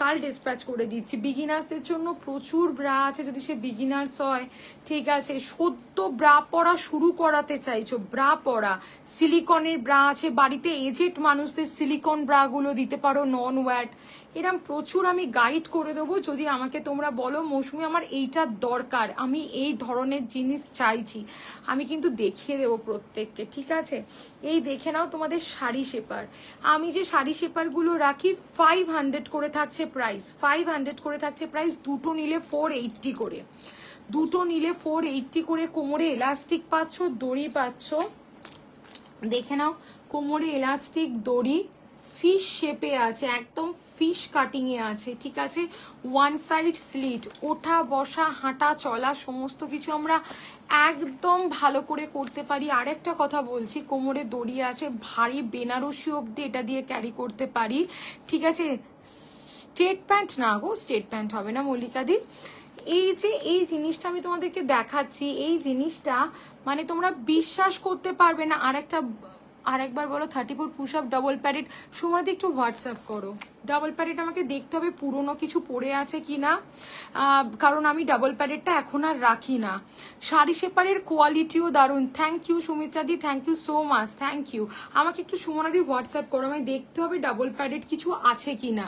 কাল ডিসপ্যাচ করে দিচ্ছি। বিগিনার্সদের জন্য প্রচুর ব্রা আছে, যদি সে বিগিনার্স হয়, ঠিক আছে। সদ্য ব্রা পরা শুরু করাতে চাইছো, ব্রা পরা, সিলিকনের ব্রা আছে, বাড়িতে এজেড মানুষদের সিলিকন ব্রাগুলো দিতে পারো, নন ওয়্যাট, এরম প্রচুর আমি গাইড করে দেবো। যদি আমাকে তোমরা বলো মৌসুমি আমার এইটার দরকার, আমি এই ধরনের জিনিস চাইছি, আমি কিন্তু দেখিয়ে দেবো প্রত্যেককে, ঠিক আছে। এই দেখে নাও তোমাদের শাড়ি শেপার। আমি যে শাড়ি শেপারগুলো রাখি 500 করে থাকছে প্রাইস, 500 করে থাকছে প্রাইস। দুটো নিলে 480 করে, দুটো নিলে 480 করে। কোমরে এলাস্টিক পাচ্ছ, দড়ি পাচ্ছ, দেখে নাও, কোমরে এলাস্টিক, দড়ি, ফিশ শেপে আছে, একদম ফিশ কাটিং এ আছে, ঠিক আছে। ওয়ান সাইড স্লিট, ওঠা বসা হাঁটা চলা সমস্ত কিছু আমরা একদম ভালো করে করতে পারি। আরেকটা কথা বলছি, কোমরে দড়ি আছে, ভারী বেনারসি অব্দি এটা দিয়ে ক্যারি করতে পারি, ঠিক আছে। স্ট্রেট প্যান্ট না গো, স্ট্রেট প্যান্ট হবে না মল্লিকাদি। এই যে এই জিনিসটা আমি তোমাদেরকে দেখাচ্ছি, এই জিনিসটা মানে তোমরা বিশ্বাস করতে পারবে না। আরেকবার বলো, 34 পুশ আপ ডাবল প্যারেড। সুমাদি একটু হোয়াটসঅ্যাপ করো, ডাবল প্যারেড আমাকে দেখতে হবে পুরনো কিছু পড়ে আছে কিনা, কারণ আমি ডাবল প্যারেডটা এখন আর রাখি না। শাড়ি শেপারের কোয়ালিটিও দারুণ, থ্যাংক ইউ সুমিত্রাদি, thank you so much, thank you. আমাকে একটু সুমনাদি হোয়াটসঅ্যাপ করো, আমায় দেখতে হবে ডাবল প্যারেড কিছু আছে কিনা।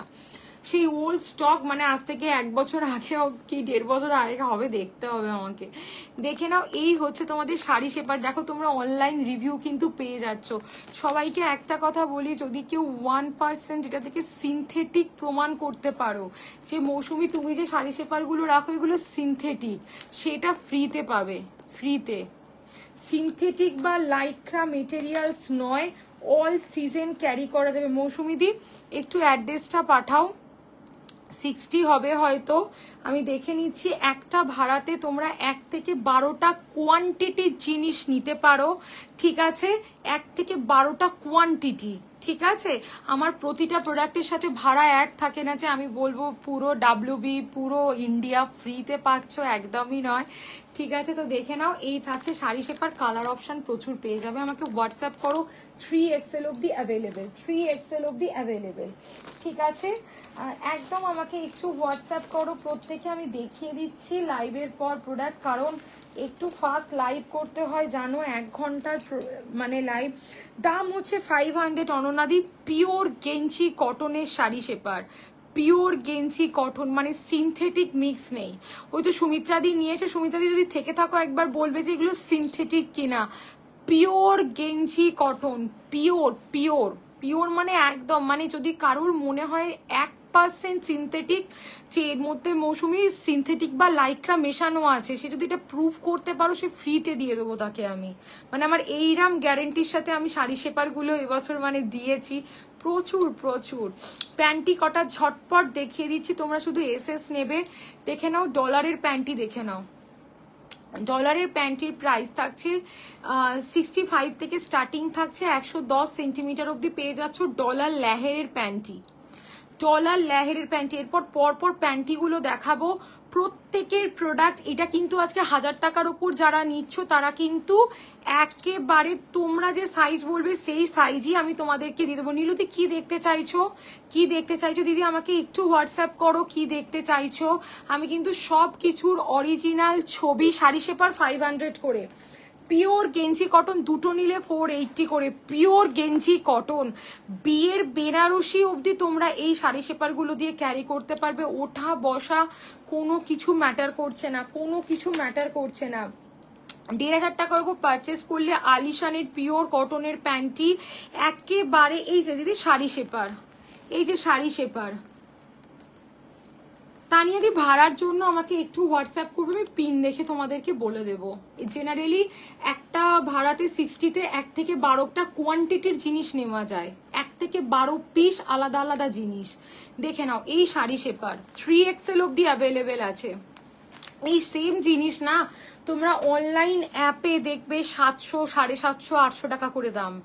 সেই ওল্ড স্টক, মানে আজ থেকে 1 বছর আগে কি 1.5 বছর আগে হবে, দেখতে হবে আমাকে। দেখে নাও, এই হচ্ছে তোমাদের শাড়ি শেপার। দেখো তোমরা অনলাইন রিভিউ কিন্তু পেয়ে যাচ্ছ। সবাইকে একটা কথা বলি, যদি কেউ 1% এটা থেকে সিনথেটিক প্রমাণ করতে পারো যে মৌসুমি তুমি যে শাড়ি শেপারগুলো রাখো এগুলো সিনথেটিক, সেটা ফ্রিতে পাবে, ফ্রিতে। সিনথেটিক বা লাইক্রা মেটেরিয়ালস নয়, অল সিজন ক্যারি করা যাবে। মৌসুমিদি একটু অ্যাড্রেসটা পাঠাও, 60 হবে হয়তো, আমি দেখে নিচ্ছি। একটা ভাড়াতে তোমরা 1 থেকে 12টা কোয়ান্টিটির জিনিস নিতে পারো, ঠিক আছে। 1 থেকে 12টা কোয়ান্টিটি, ঠিক আছে। আমার প্রতিটা প্রোডাক্টের সাথে ভাড়া অ্যাড থাকে না যে আমি বলবো পুরো WB পুরো ইন্ডিয়া ফ্রিতে পাচ্ছ, একদমই নয়, ঠিক আছে। তো দেখে নাও, এই থাকছে শাড়ি শেপার। কালার অপশন প্রচুর পেয়ে যাবে, আমাকে হোয়াটসঅ্যাপ করো। 3XL অব্দি অ্যাভেলেবেল, 3XL অব্দি অ্যাভেলেবেল, ঠিক আছে। একদম আমাকে একটু হোয়াটসঅ্যাপ করো প্রত্যেকে, আমি দেখিয়ে দিচ্ছি লাইভের পর প্রোডাক্ট, কারণ একটু ফাস্ট লাইভ করতে হয় জানো, 1 ঘন্টার মানে লাইভ। দাম হচ্ছে 500 অননাদি। পিওর গেঞ্জি কটনের শাড়ি শেপার, পিওর গেঞ্জি কটন, মানে সিনথেটিক মিক্স নেই। ওই তো সুমিত্রাদি নিয়েছে, সুমিত্রাদি যদি থেকে থাকো একবার বলবে যে এগুলো সিনথেটিক কিনা। পিওর গেঞ্জি কটন, পিওর পিওর পিওর, মানে একদম, মানে যদি কারোর মনে হয় 1% সিনথেটিক, যে এর মধ্যে মৌসুমি সিনথেটিক বা লাইক্রা মেশানো আছে, সে যদি এটা প্রুভ করতে পারো, সে ফ্রিতে দিয়ে দেবো তাকে আমি। মানে আমার এইরাম গ্যারেন্টির সাথে আমি শাড়ি শেপারগুলো এবছর মানে দিয়েছি, প্রচুর প্রচুর। প্যান্টি কটা ঝটপট দেখিয়ে দিচ্ছি, তোমরা শুধু SS নেবে। দেখে নাও ডলারের প্যান্টি, দেখে নাও ডলারের প্যান্টির প্রাইস থাকছে 65 থেকে স্টার্টিং থাকছে, 110 সেন্টিমিটার অব্দি পেয়ে যাচ্ছ ডলার লেহেরের প্যান্টি। ডলার লেহেরের প্যান্টি। এরপর পরপর প্যান্টিগুলো দেখাবো, প্রত্যেকের প্রোডাক্ট। এটা কিন্তু আজকে 1000 টাকার উপর যারা নিচ্ছ তারা কিন্তু একেবারে তোমরা যে সাইজ বলবে সেই সাইজই আমি তোমাদেরকে দিয়ে দেবো। নীলুদি কি দেখতে চাইছো, কি দেখতে চাইছো দিদি আমাকে একটু হোয়াটসঅ্যাপ করো, কি দেখতে চাইছো। আমি কিন্তু সব কিছুর অরিজিনাল ছবি। শাড়ি শেপার 500 করে, পিওর গেঞ্জি কটন দুটো নিলে 480 করে, পিওর গেঞ্জি কটন। বিয়ের বেনারসি অবধি তোমরা এই শাড়ি শেপারগুলো দিয়ে ক্যারি করতে পারবে। ওঠা বসা কোনো কিছু ম্যাটার করছে না, কোনো কিছু ম্যাটার করছে না। 1500 টাকার উপর পারচেস করলে আলিশানের পিওর কটনের প্যান্টি একেবারে। এই যে দিদি শাড়ি শেপার, এই যে শাড়ি শেপার। তানিয়াদি ভাড়ার জন্য আমাকে একটু হোয়াটসঅ্যাপ করবে, আমি পিন দেখে তোমাদেরকে বলে দেবো। জেনারেলি একটা ভাড়াতে 60-তে 1 থেকে 12টা কোয়ান্টিটির জিনিস নেওয়া যায়, 1 থেকে 12 পিস আলাদা আলাদা জিনিস। দেখে নাও এই শাড়ি শেপার 3XL অব্দি অ্যাভেলেবেল আছে। এই সেম জিনিস না তোমরা অনলাইন অ্যাপে দেখবে 700, 750, 800 টাকা করে দাম।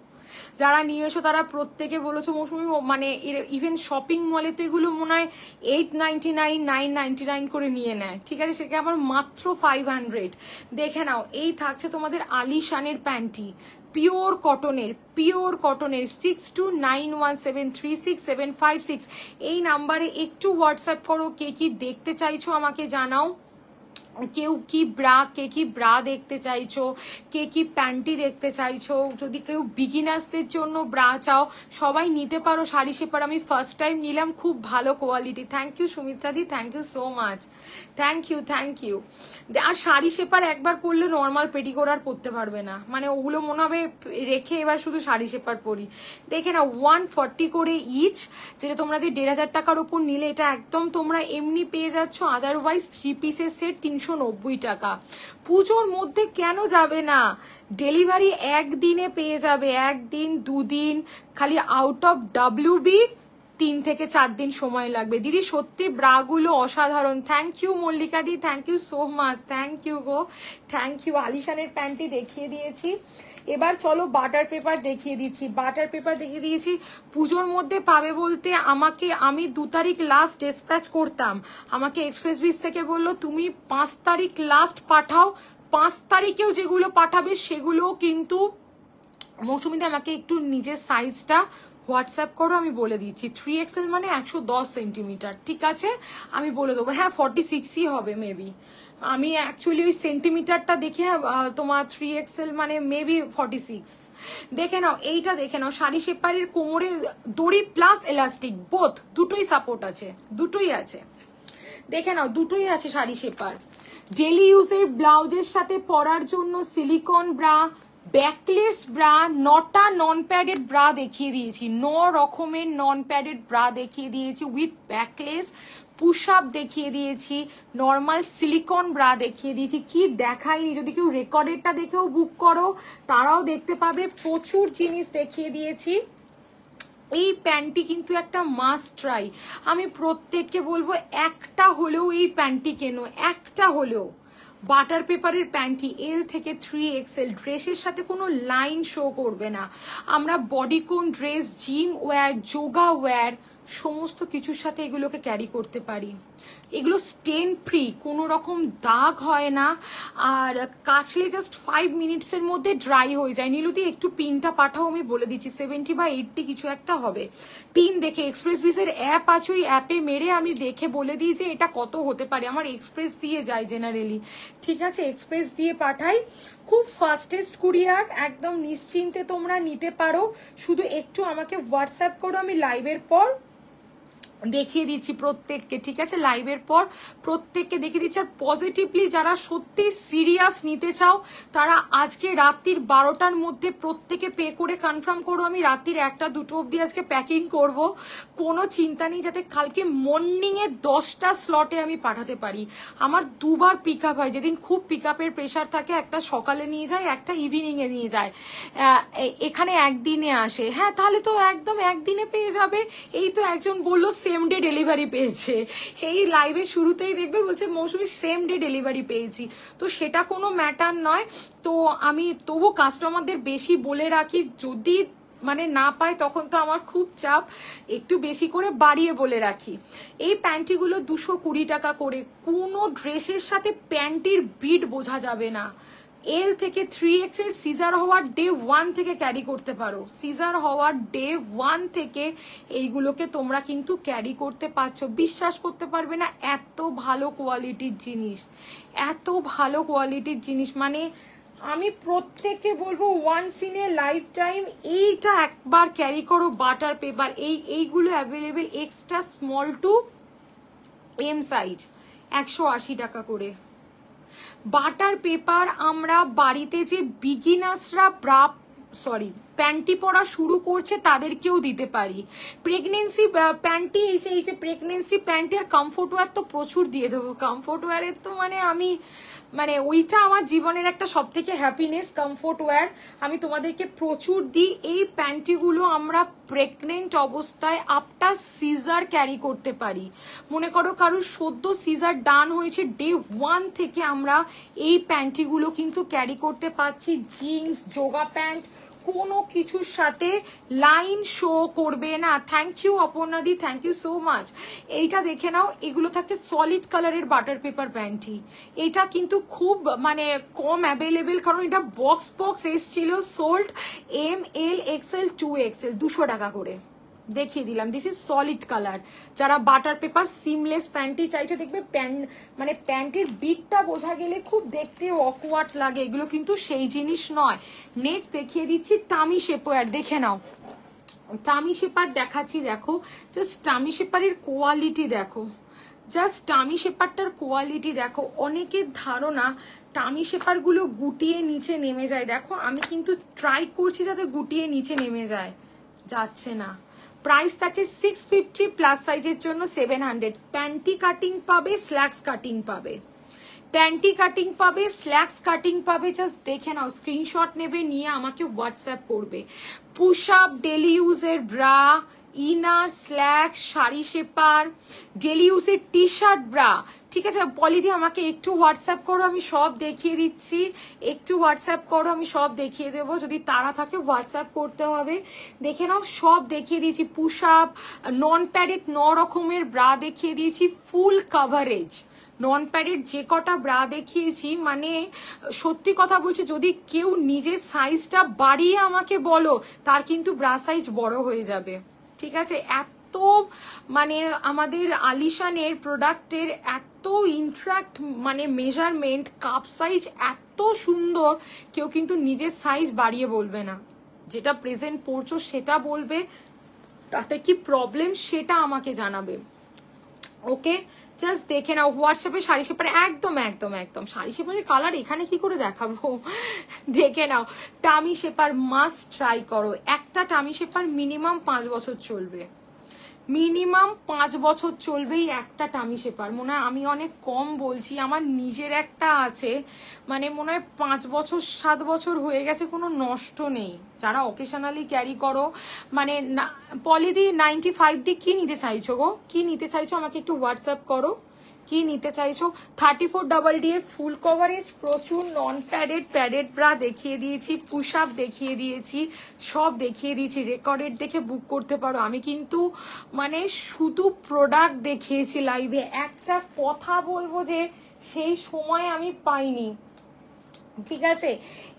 যারা নিয়ে এসো তারা প্রত্যেকে বলেছো মৌসুমি, মানে ইভেন শপিং মলে তো এগুলো মনে হয় 899, 999 করে নিয়ে নেয়, ঠিক আছে, সেটা আমার মাত্র 500। দেখে নাও এই থাকছে তোমাদের আলিশানের প্যান্টি, পিওর কটনের, পিওর কটনের। 6291736756 এই নাম্বারে একটু হোয়াটসঅ্যাপ করো, কে কি দেখতে চাইছো আমাকে জানাও। কেউ কি ব্রা, কে কি ব্রা দেখতে চাইছো, কে কি প্যান্টি দেখতে চাইছো। যদি কেউ বিগিনার্সদের জন্য ব্রা চাও সবাই নিতে পারো শাড়ি শেপার। আমি ফার্স্ট টাইম নিলাম, খুব ভালো কোয়ালিটি। থ্যাংক ইউ সুমিত্রাদি, thank you so much, thank you thank you. আর শাড়ি শেপার একবার পরলে নর্মাল পেটিকোট আর পরতে পারবে না, মানে ওগুলো মনে হবে রেখে এবার শুধু শাড়ি শেপার পরি। দেখে না 140 করে ইচ, যেটা তোমরা যে 1500 টাকার উপর নিলে এটা একদম তোমরা এমনি পেয়ে যাচ্ছ। আদারওয়াইজ 3 পিসের সেট 390 টাকা। পুজোর মধ্যে কেন যাবে না, ডেলিভারি একদিনে পেয়ে যাবে, একদিন 2 দিন, খালি আউট অফ WB 3 থেকে 4 দিন সময় লাগবে। দিদি সত্যি ব্রাগুলো অসাধারণ। Thank you Mallika di, thank you so much, thank you গো, থ্যাংক ইউ। আলিশানের প্যান্টি দেখিয়ে দিয়েছি, এবার চলো বাটার পেপার দেখিয়ে দিচ্ছি। বাটার পেপার দেখিয়ে দিয়েছি, পুজোর মধ্যে পাবে বলতে আমি 2 তারিখ লাস্ট ডিসপ্যাচ করতাম, আমাকে এক্সপ্রেস বিচ থেকে বললো তুমি 5 তারিখ লাস্ট পাঠাও। 5 তারিখেও যেগুলো পাঠাবে সেগুলো কিন্তু মৌসুমিতে আমাকে একটু নিজের সাইজটা হোয়াটসঅ্যাপ করো, আমি বলে দিচ্ছি। 3XL মানে 110 সেন্টিমিটার, ঠিক আছে, আমি বলে দেবো। হ্যাঁ 46ই হবে মেবি, আমি অ্যাকচুয়ালি ওই সেন্টিমিটারটা দেখে তোমার 3XL মানে মেবি 46। দেখে নাও এইটা, দেখে নাও শাড়ি শেপারের কোমরে দড়ি প্লাস এলাস্টিক বোথ, দুটোই সাপোর্ট আছে, দুটোই আছে। দেখে নাও দুটোই আছে শাড়ি শেপার। ডেলি ইউজের ব্লাউজের সাথে পরার জন্য সিলিকন ব্রা, ব্যাকলেস ব্রা, 9টা নন প্যাডেড ব্রা দেখিয়ে দিয়েছি, 9 রকমের নন প্যাডেড ব্রা দেখিয়ে দিয়েছি উইথ ব্যাকলেস, পুশ আপ দেখিয়ে দিয়েছি, নর্মাল সিলিকন ব্রা দেখিয়ে দিয়েছি। কি দেখাইনি, যদি কেউ রেকর্ডেরটা দেখেও বুক করো তারাও দেখতে পাবে, প্রচুর জিনিস দেখিয়ে দিয়েছি। এই প্যান্টটি কিন্তু একটা মাস্ট ট্রাই, আমি প্রত্যেককে বলবো একটা হলেও এই প্যান্টটি কেনো, একটা হলেও। বাটার পেপারের প্যান্টি L থেকে 3XL, ড্রেসের সাথে কোনো লাইন শো করবে না। আমরা bodycon dress, gym wear, yoga wear সমস্ত কিছুর সাথে এগুলোকে ক্যারি করতে পারি। এগুলো স্টেন ফ্রি, কোনো রকম দাগ হয় না, আর কাচলে জাস্ট 5 মিনিটসের মধ্যে ড্রাই হয়ে যায়। নীলুদি একটু পিনটা পাঠাও, আমি বলে দিচ্ছি 70 বা 80 কিছু একটা হবে। পিন দেখে এক্সপ্রেস বিসের অ্যাপ আছে, ওই অ্যাপে মেরে আমি দেখে বলে দিই যে এটা কত হতে পারে। আমার এক্সপ্রেস দিয়ে যায় জেনারেলি, ঠিক আছে, এক্সপ্রেস দিয়ে পাঠাই, খুব ফাস্টেস্ট কুরিয়ার, একদম নিশ্চিন্তে তোমরা নিতে পারো। শুধু একটু আমাকে হোয়াটসঅ্যাপ করো, আমি লাইভের পর দেখিয়ে দিচ্ছি প্রত্যেককে, ঠিক আছে, লাইভের পর প্রত্যেককে দেখিয়ে দিচ্ছি। আর পজিটিভলি যারা সত্যি সিরিয়াস নিতে চাও তারা আজকে রাত্রির 12টার মধ্যে প্রত্যেকে পে করে কনফার্ম করো। আমি রাত্রির 1-2 অবধি আজকে প্যাকিং করব, কোনো চিন্তা নেই, যাতে কালকে মর্নিংয়ে 10টা স্লটে আমি পাঠাতে পারি। আমার 2বার পিক আপ হয়, যেদিন খুব পিক আপের প্রেশার থাকে, একটা সকালে নিয়ে যায়, একটা ইভিনিংয়ে নিয়ে যায়, এখানে একদিনে আসে। হ্যাঁ তাহলে তো একদম একদিনে পেয়ে যাবে। এই তো একজন বললো সেম ডে ডেলিভারি পেয়েছে, এই লাইভের শুরুতেই দেখবে বলছে মৌসুমি সেম ডে ডেলিভারি পেয়েছি, তো সেটা কোনো ম্যাটার নয়। তো আমি তবু কাস্টমারদের বেশি বলে রাখি, যদি মানে না পাই তখন তো আমার খুব চাপ, একটু বেশি করে বাড়িয়ে বলে রাখি। এই প্যান্টিগুলো 220 টাকা করে। কোনো ড্রেসের সাথে প্যান্টির বিট বোঝা যাবে না। এল থেকে 3XL সিজার হওয়ার ডে 1 থেকে ক্যারি করতে পারো, সিজার হওয়ার ডে 1 থেকে এইগুলোকে তোমরা কিন্তু ক্যারি করতে পারছো। বিশ্বাস করতে পারবে না, এত ভালো কোয়ালিটির জিনিস, এত ভালো কোয়ালিটির জিনিস। মানে আমি প্রত্যেককে বলবো once in a lifetime এইটা একবার ক্যারি করো। বাটার পেপার এইগুলো available extra small to M size, 180 টাকা করে। বাটার পেপার আমরা বাড়িতে যে বিগিনার্সরা প্যান্টি পরা শুরু করছে তাদেরকেও দিতে পারি। প্রেগনেন্সি প্যান্টি এই যে প্রেগনেন্সি প্যান্টি আর কমফোর্ট ওয়্যার তো প্রচুর দিয়ে দেবো। কমফোর্ট ওয়্যারের তো মানে ওইটা আমার জীবনের একটা সব থেকে হ্যাপিনেস। কমফোর্ট ওয়্যার আমি তোমাদেরকে প্রচুর দিই। এই প্যান্টিগুলো আমরা প্রেগনেন্ট অবস্থায় আফটার সিজার ক্যারি করতে পারি। মনে করো কারোর সদ্য সিজার ডান হয়েছে, ডে 1 থেকে আমরা এই প্যান্টিগুলো কিন্তু ক্যারি করতে পারছি। জিন্স, যোগা প্যান্ট কোনো কিছুর সাথে লাইন শো করবে না। থ্যাংক ইউ অপর্ণাদি, থ্যাংক ইউ সো মাচ। এইটা দেখে নাও, এগুলো থাকছে সলিড কালারের বাটার পেপার প্যান্টি। এটা কিন্তু খুব মানে কম অ্যাভেলেবেল, কারণ এটা বক্স এসছিল। সোল্ড ML XL 2XL 200 টাকা করে দেখিয়ে দিলাম। This is solid colour. যারা বাটার পেপার সিমলেস প্যান্টি চাইছে, দেখবে মানে প্যান্টের বিটটা বোঝা গেলে খুব দেখতে অকওয়ার্ড লাগে, এগুলো কিন্তু সেই জিনিস নয়। নেক্সট দেখিয়ে দিচ্ছি টামি শেপার, দেখে নাও। টামি শেপার দেখাচ্ছি, দেখো জাস্ট টামি শেপারের কোয়ালিটি দেখো, জাস্ট টামি শেপারটার কোয়ালিটি দেখো। অনেকের ধারণা টামি শেপারগুলো গুটিয়ে নিচে নেমে যায়, দেখো আমি কিন্তু ট্রাই করছি যাতে গুটিয়ে নিচে নেমে যায়, যাচ্ছে না। প্রাইস থাকছে 650, প্লাস সাইজের জন্য 700। প্যান্টি কাটিং পাবে, স্ল্যাক্স কাটিং পাবে, প্যান্টি কাটিং পাবে, স্ল্যাক্স কাটিং পাবে। জাস্ট দেখে নাও, স্ক্রিনশট নেবে, নিয়ে আমাকে হোয়াটসঅ্যাপ করবে। পুশ আপ, ডেলি ইউজের bra, inner, slacks, sari shaper, daily ইউজের টি শার্ট, ব্রা। ঠিক আছে পলিদি, আমাকে একটু হোয়াটসঅ্যাপ করো, আমি সব দেখিয়ে দিচ্ছি। একটু হোয়াটসঅ্যাপ করো, আমি সব দেখিয়ে দেবো। যদি তারা থাকে হোয়াটসঅ্যাপ করতে হবে। দেখে নাও, সব দেখিয়ে দিয়েছি। পুশ আপ, নন প্যাডেড 9 রকমের ব্রা দেখিয়ে দিয়েছি, ফুল কাভারেজ। নন প্যাডেড যে কটা ব্রা দেখিয়েছি, মানে সত্যি কথা বলছি, যদি কেউ নিজের সাইজটা বাড়িয়ে আমাকে বলো, তার কিন্তু ব্রা সাইজ বড় হয়ে যাবে। ঠিক আছে, এত মানে আমাদের আলিশানের প্রোডাক্টের এত ইন্ট্রাক্ট মানে মেজারমেন্ট, কাপ সাইজ এত সুন্দর, কেউ কিন্তু নিজের সাইজ বাড়িয়ে বলবে না। যেটা প্রেজেন্ট পড়ছো সেটা বলবে, তাতে কি প্রবলেম সেটা আমাকে জানাবে। ওকে, জাস্ট দেখে নাও। হোয়াটসঅ্যাপে শাড়ি শেপার একদম একদম একদম, শাড়ি শেপারের কালার এখানে কি করে দেখাবো, দেখে নাও। টামি শেপার মাস্ট ট্রাই করো। একটা টামি শেপার মিনিমাম 5 বছর চলবে, মিনিমাম 5 বছর চলবেই একটা টামি শেপার। মনে হয় আমি অনেক কম বলছি, আমার নিজের একটা আছে, মানে মনে হয় 5 বছর 7 বছর হয়ে গেছে, কোনো নষ্ট নেই। যারা অকেশনালি ক্যারি করো, মানে পলিদি 95D কি নিতে চাইছো গো, কি নিতে চাইছো আমাকে একটু হোয়াটসঅ্যাপ করো, কি নিতে চাইছো। 34DD এর ফুল কভারেজ, প্রচুর নন প্যাডেড ব্রা দেখিয়ে দিয়েছি, পুশ আপ দেখিয়ে দিয়েছি, সব দেখিয়ে দিয়েছি। রেকর্ডেড দেখে বুক করতে পারো। আমি কিন্তু মানে শুধু প্রোডাক্ট দেখিয়েছি লাইভে। একটা কথা বলবো যে সেই সময় আমি পাইনি। ঠিক আছে,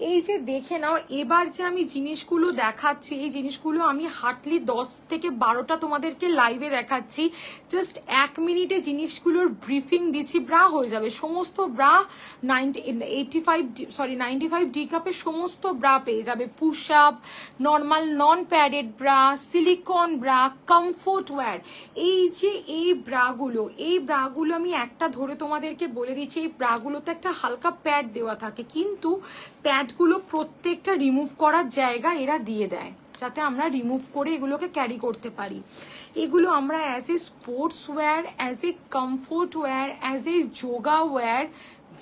এই যে দেখে নাও, এবার যে আমি জিনিসগুলো দেখাচ্ছি, এই জিনিসগুলো আমি হার্ডলি 10 থেকে 12টা তোমাদেরকে লাইভে দেখাচ্ছি। জাস্ট 1 মিনিটে জিনিসগুলোর ব্রিফিং দিচ্ছি। ব্রা হয়ে যাবে, সমস্ত ব্রা 95D কাপের সমস্ত ব্রা পেয়ে যাবে। Push up, normal non padded bra, silicone bra, comfort wear. এই ব্রাগুলো আমি একটা ধরে তোমাদেরকে বলে দিচ্ছি। এই ব্রাগুলোতে একটা হালকা প্যাড দেওয়া থাকে, কিন্তু প্যাডগুলো প্রত্যেকটা রিমুভ করার জায়গা এরা দিয়ে দেয়, যাতে আমরা রিমুভ করে এগুলোকে ক্যারি করতে পারি। এগুলো আমরা as a sports wear, as a comfort wear, as a yoga wear,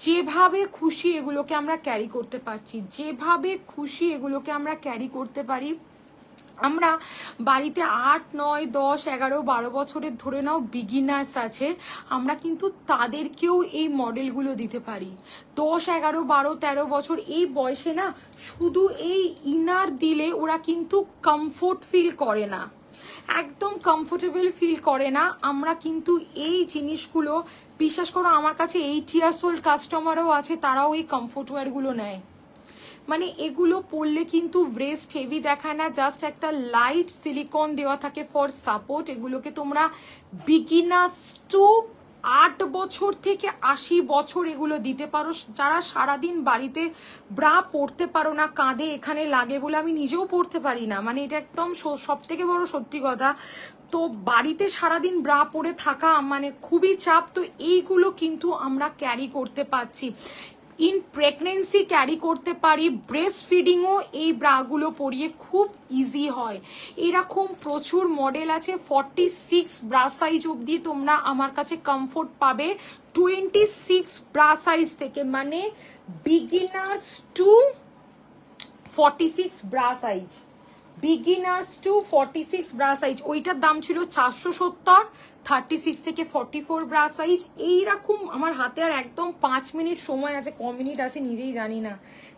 যেভাবে খুশি এগুলোকে আমরা ক্যারি করতে পারছি, যেভাবে খুশি এগুলোকে আমরা ক্যারি করতে পারি। আমরা বাড়িতে 8, 9, 10, 11, 12 বছরের ধরে নাও বিগিনার্স আছে, আমরা কিন্তু তাদেরকেও এই মডেলগুলো দিতে পারি। 10, 11, 12, 13 বছর এই বয়সে না শুধু এই ইনার দিলে ওরা কিন্তু কমফোর্ট ফিল করে না, একদম কমফোর্টেবল ফিল করে না। আমরা কিন্তু এই জিনিসগুলো, বিশ্বাস করো আমার কাছে 8 ইয়ার্স ওল্ড কাস্টমারও আছে, তারাও এই কমফোর্ট ওয়্যারগুলো নেয়। মানে এগুলো পরলে কিন্তু ব্রেস্ট হেভি দেখায় না, জাস্ট একটা লাইট সিলিকন দেওয়া থাকে ফর সাপোর্ট। এগুলোকে তোমরা বিগিনার্স টু 8 বছর থেকে 80 বছর এগুলো দিতে পারো। যারা সারাদিন বাড়িতে ব্রা পরতে পারো না, কাঁধে এখানে লাগে বলে, আমি নিজেও পরতে পারি না, মানে এটা একদম সব থেকে বড় সত্যি কথা। তো বাড়িতে সারাদিন ব্রা পরে থাকা মানে খুবই চাপ, তো এইগুলো কিন্তু আমরা ক্যারি করতে পারছি। ইন প্রেগনেন্সি ক্যারি করতে পারি, ব্রেস্ট ফিডিংও এই ব্রাগুলো পরিয়ে খুব ইজি হয়। এরকম প্রচুর মডেল আছে। 46 ব্রা সাইজ অবধি তোমরা আমার কাছে কমফোর্ট পাবে 26 ব্রা সাইজ থেকে, মানে beginners to 46 bra size, beginners to 46 bra size. ওইটার দাম ছিল 470, 36 থেকে 44 ব্রা সাইজ। এইরকম আমার হাতে আর একদম 5 মিনিট সময় আছে, ক মিনিট আছে নিজেই জানি না,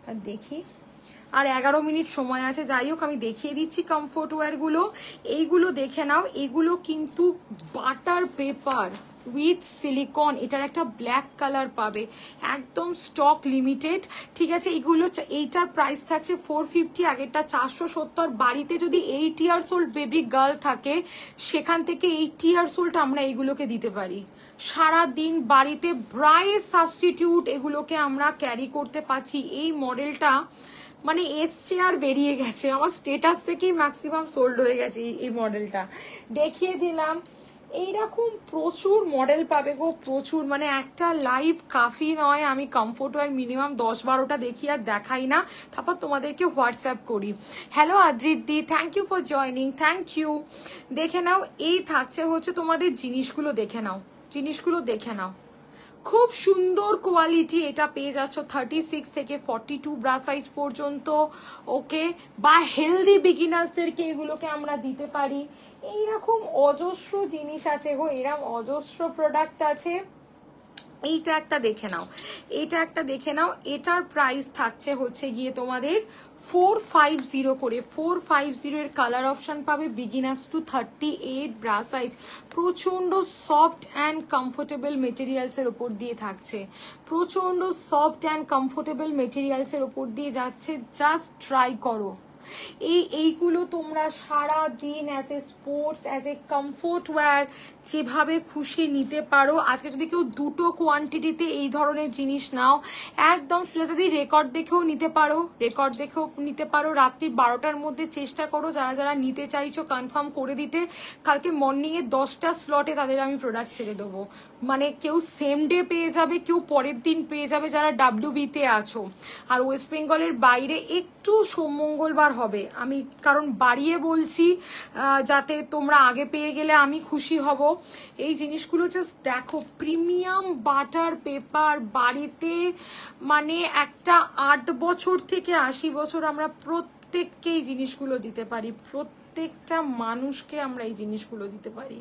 আর দেখি আর 11 মিনিট সময় আছে। যাই হোক আমি দেখিয়ে দিচ্ছি কমফোর্ট ওয়্যারগুলো, এইগুলো দেখে নাও। এগুলো কিন্তু বাটার পেপার উইথ সিলিকন, এটার একটা ব্ল্যাক কালার পাবে, একদম স্টক লিমিটেড, ঠিক আছে। এগুলো এইটার প্রাইস থাকছে 450, আগেরটা 470। বাড়িতে যদি 8 ইয়ার্স ওল্ড বেবি গার্ল থাকে, সেখান থেকে 8 ইয়ার্স ওল্ড আমরা এইগুলোকে দিতে পারি। সারা দিন বাড়িতে ব্রাইস সাবস্টিটিউট এগুলোকে আমরা ক্যারি করতে পারছি। এই মডেলটা মানে এসছে আর বেরিয়ে গেছে, আমার স্টেটাস থেকেই ম্যাক্সিমাম সোল্ড হয়ে গেছে এই মডেলটা, দেখিয়ে দিলাম। এইরকম প্রচুর মডেল পাবে গো, প্রচুর, মানে একটা লাইভ কাফি নয়। আমি কমফোর্ট ওয়্যার মিনিমাম 10-12টা দেখি আর দেখাই না, তারপর তোমাদেরকে হোয়াটসঅ্যাপ করি। হ্যালো আদ্রিদি, thank you for joining, thank you. দেখে নাও, এই থাকছে হচ্ছে তোমাদের জিনিসগুলো, দেখে নাও, জিনিসগুলো দেখে নাও, খুব সুন্দর কোয়ালিটি। এটা পেয়ে যাচ্ছ 36 থেকে 42 ব্রা সাইজ পর্যন্ত, ওকে। বা হেলদি বিগিনার্সদেরকে এগুলোকে আমরা দিতে পারি। এইরকম অজস্র জিনিস আছে গো, এরকম অজস্র প্রোডাক্ট আছে। এইটা একটা দেখে নাও, এটা একটা দেখে নাও। এটার প্রাইস থাকছে হচ্ছে গিয়ে তোমাদের 450 করে, 450 এর কালার অপশন পাবে। বিগিনার্স টু 38 ব্রা সাইজ, প্রচন্ড সফট অ্যান্ড কমফোর্টেবল মেটেরিয়ালস এর উপর দিয়ে থাকছে, প্রচন্ড সফট অ্যান্ড কমফোর্টেবল মেটেরিয়ালস এর উপর দিয়ে যাচ্ছে। জাস্ট ট্রাই করো। এইগুলো তোমরা সারা দিন as a sports, as a comfort wear যেভাবে খুশি নিতে পারো। আজকে যদি কেউ দুটো কোয়ান্টিটিতে এই ধরনের জিনিস নাও, একদম সুজাতাদি রেকর্ড দেখেও নিতে পারো, রেকর্ড দেখেও নিতে পারো। রাত্রি 12টার মধ্যে চেষ্টা করো, যারা যারা নিতে চাইছো কনফার্ম করে দিতে। কালকে মর্নিংয়ে 10টা স্লটে তাদের আমি প্রোডাক্ট ছেড়ে দেবো, মানে কেউ সেম ডে পেয়ে যাবে, কেউ পরের দিন পেয়ে যাবে যারা WB-তে আছো। আর ওয়েস্ট বেঙ্গলের বাইরে একটু মঙ্গলবার হবে, আমি কারণ বাড়িয়ে বলছি যাতে তোমরা আগে পেয়ে গেলে আমি খুশি হব। এই জিনিসগুলো জাস্ট দেখো, প্রিমিয়াম বাটার পেপার। বাড়িতে মানে একটা 8 বছর থেকে 80 বছর আমরা প্রত্যেককে এই জিনিসগুলো দিতে পারি, প্রত্যেকটা মানুষকে আমরা এই জিনিসগুলো দিতে পারি।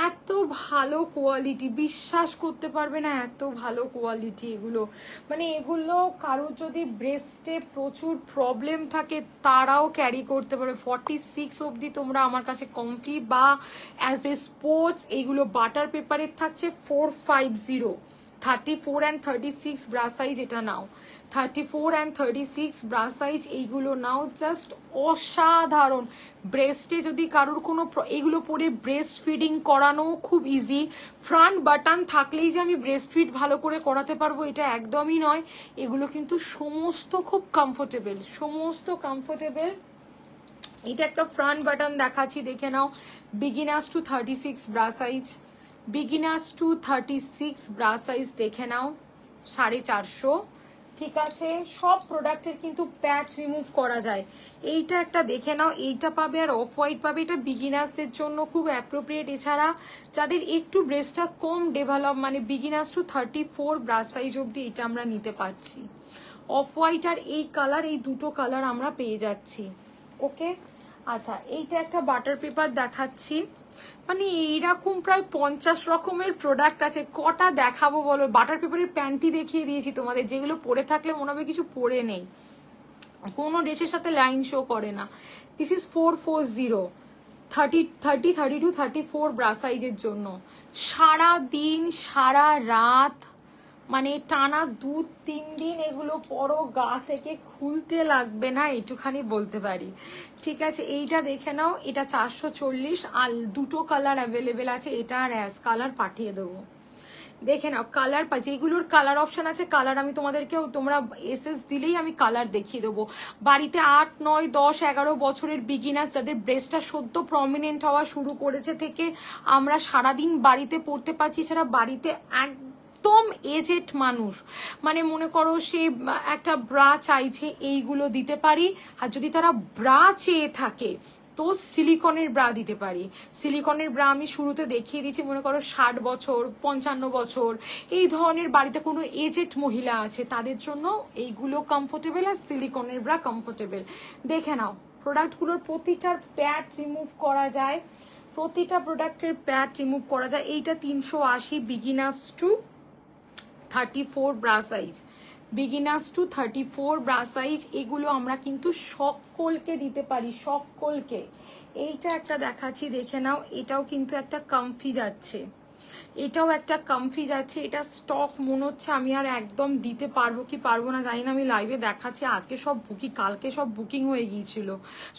এত ভালো কোয়ালিটি, বিশ্বাস করতে পারবে না, এত ভালো কোয়ালিটি এগুলো। মানে এগুলো কারোর যদি ব্রেস্টে প্রচুর প্রবলেম থাকে তারাও ক্যারি করতে পারে। 46 অবধি তোমরা আমার কাছে কমফি বা অ্যাজ এ স্পোর্টস। এইগুলো বাটার পেপারের থাকছে 450, 34 and 36 ব্রা সাইজ। এটা নাও 34 and 36 ব্রা সাইজ, এইগুলো নাও। জাস্ট অসাধারণ। ব্রেস্টে যদি কারোর কোনো এইগুলো পরে ব্রেস্ট ফিডিং করানো খুব ইজি। ফ্রন্ট বাটন থাকলেই যে আমি ব্রেস্ট ফিড ভালো করে করাতে পারবো এটা একদমই নয়। এগুলো কিন্তু সমস্ত খুব কমফোর্টেবল, সমস্ত কমফোর্টেবল। এটা একটা ফ্রন্ট বাটন দেখাচ্ছি, দেখে নাও। Beginners to 36 bra size, beginners to 36 bra size দেখে নাও, 450, ঠিক আছে। সব প্রোডাক্টের কিন্তু প্যাচ রিমুভ করা যায়। এইটা একটা দেখে নাও, এইটা পাবে আর অফ হোয়াইট পাবে। এটা বিগিনার্সদের জন্য খুব অ্যাপ্রোপ্রিয়েট। এছাড়া যাদের একটু ব্রেস্টটা কম ডেভেলপ, মানে বিগিনার্স টু 34 ব্রা সাইজ অবধি এটা আমরা নিতে পারছি। অফ হোয়াইট আর এই কালার, এই দুটো কালার আমরা পেয়ে যাচ্ছি, ওকে। আচ্ছা, এইটা একটা বাটার পেপার দেখাচ্ছি, মানে এইরকম প্রায় 50 রকমের প্রোডাক্ট আছে, কটা দেখাবো বলো। বাটার পেপারের প্যান্টি দেখিয়ে দিয়েছি তোমাদের, যেগুলো পরে থাকলে মনে হবে কিছু পরে নেই, কোনো ড্রেসের সাথে লাইন শো করে না। দিস ইজ 440, 32, 34 ব্রা সাইজের জন্য। সারা দিন সারা রাত মানে টানা 2-3 দিন এগুলো পরো, গা থেকে খুলতে লাগবে না, এইটুখানি বলতে পারি। ঠিক আছে, এইটা দেখে নাও, এটা 440, আর দুটো কালার অ্যাভেলেবেল আছে, এটা আর অ্যাশ কালার পাঠিয়ে দেবো। দেখে নাও কালার, যেগুলোর কালার অপশন আছে, কালার আমি তোমাদেরকেও, তোমরা এসএস দিলেই আমি কালার দেখিয়ে দেবো। বাড়িতে 8, 9, 10, 11 বছরের বিগিনার্স, যাদের ব্রেস্টটা সদ্য প্রমিনেন্ট হওয়া শুরু করেছে থেকে আমরা সারাদিন বাড়িতে পড়তে পারছি, ছাড়া বাড়িতে একদম এজেড মানুষ, মানে মনে করো সে একটা ব্রা চাইছে, এইগুলো দিতে পারি। আর যদি তারা ব্রা চেয়ে থাকে তো সিলিকনের ব্রা দিতে পারি। সিলিকনের ব্রা আমি শুরুতে দেখিয়ে দিয়েছি, মনে করো 60 বছর 55 বছর এই ধরনের বাড়িতে কোনো এজেড মহিলা আছে, তাদের জন্য এইগুলো কমফোর্টেবল, আর সিলিকনের ব্রা কমফোর্টেবল। দেখে নাও প্রোডাক্টগুলোর প্রতিটার প্যাড রিমুভ করা যায়, প্রতিটা প্রোডাক্টের প্যাড রিমুভ করা যায়। এইটা 380, beginners to 34 bra size, beginners to 34 bra size, এগুলো আমরা কিন্তু সকলকে দিতে পারি, সকলকে। এইটা একটা দেখাচ্ছি, দেখে নাও, এটাও কিন্তু একটা কমফি যাচ্ছে, এটাও একটা কমফি যাচ্ছে। এটা স্টক মনে হচ্ছে আমি আর একদম দিতে পারবো কি পারবো না জানি না, আমি লাইভে দেখাচ্ছি। আজকে সব বুকিং, কালকে সব বুকিং হয়ে গিয়েছিল,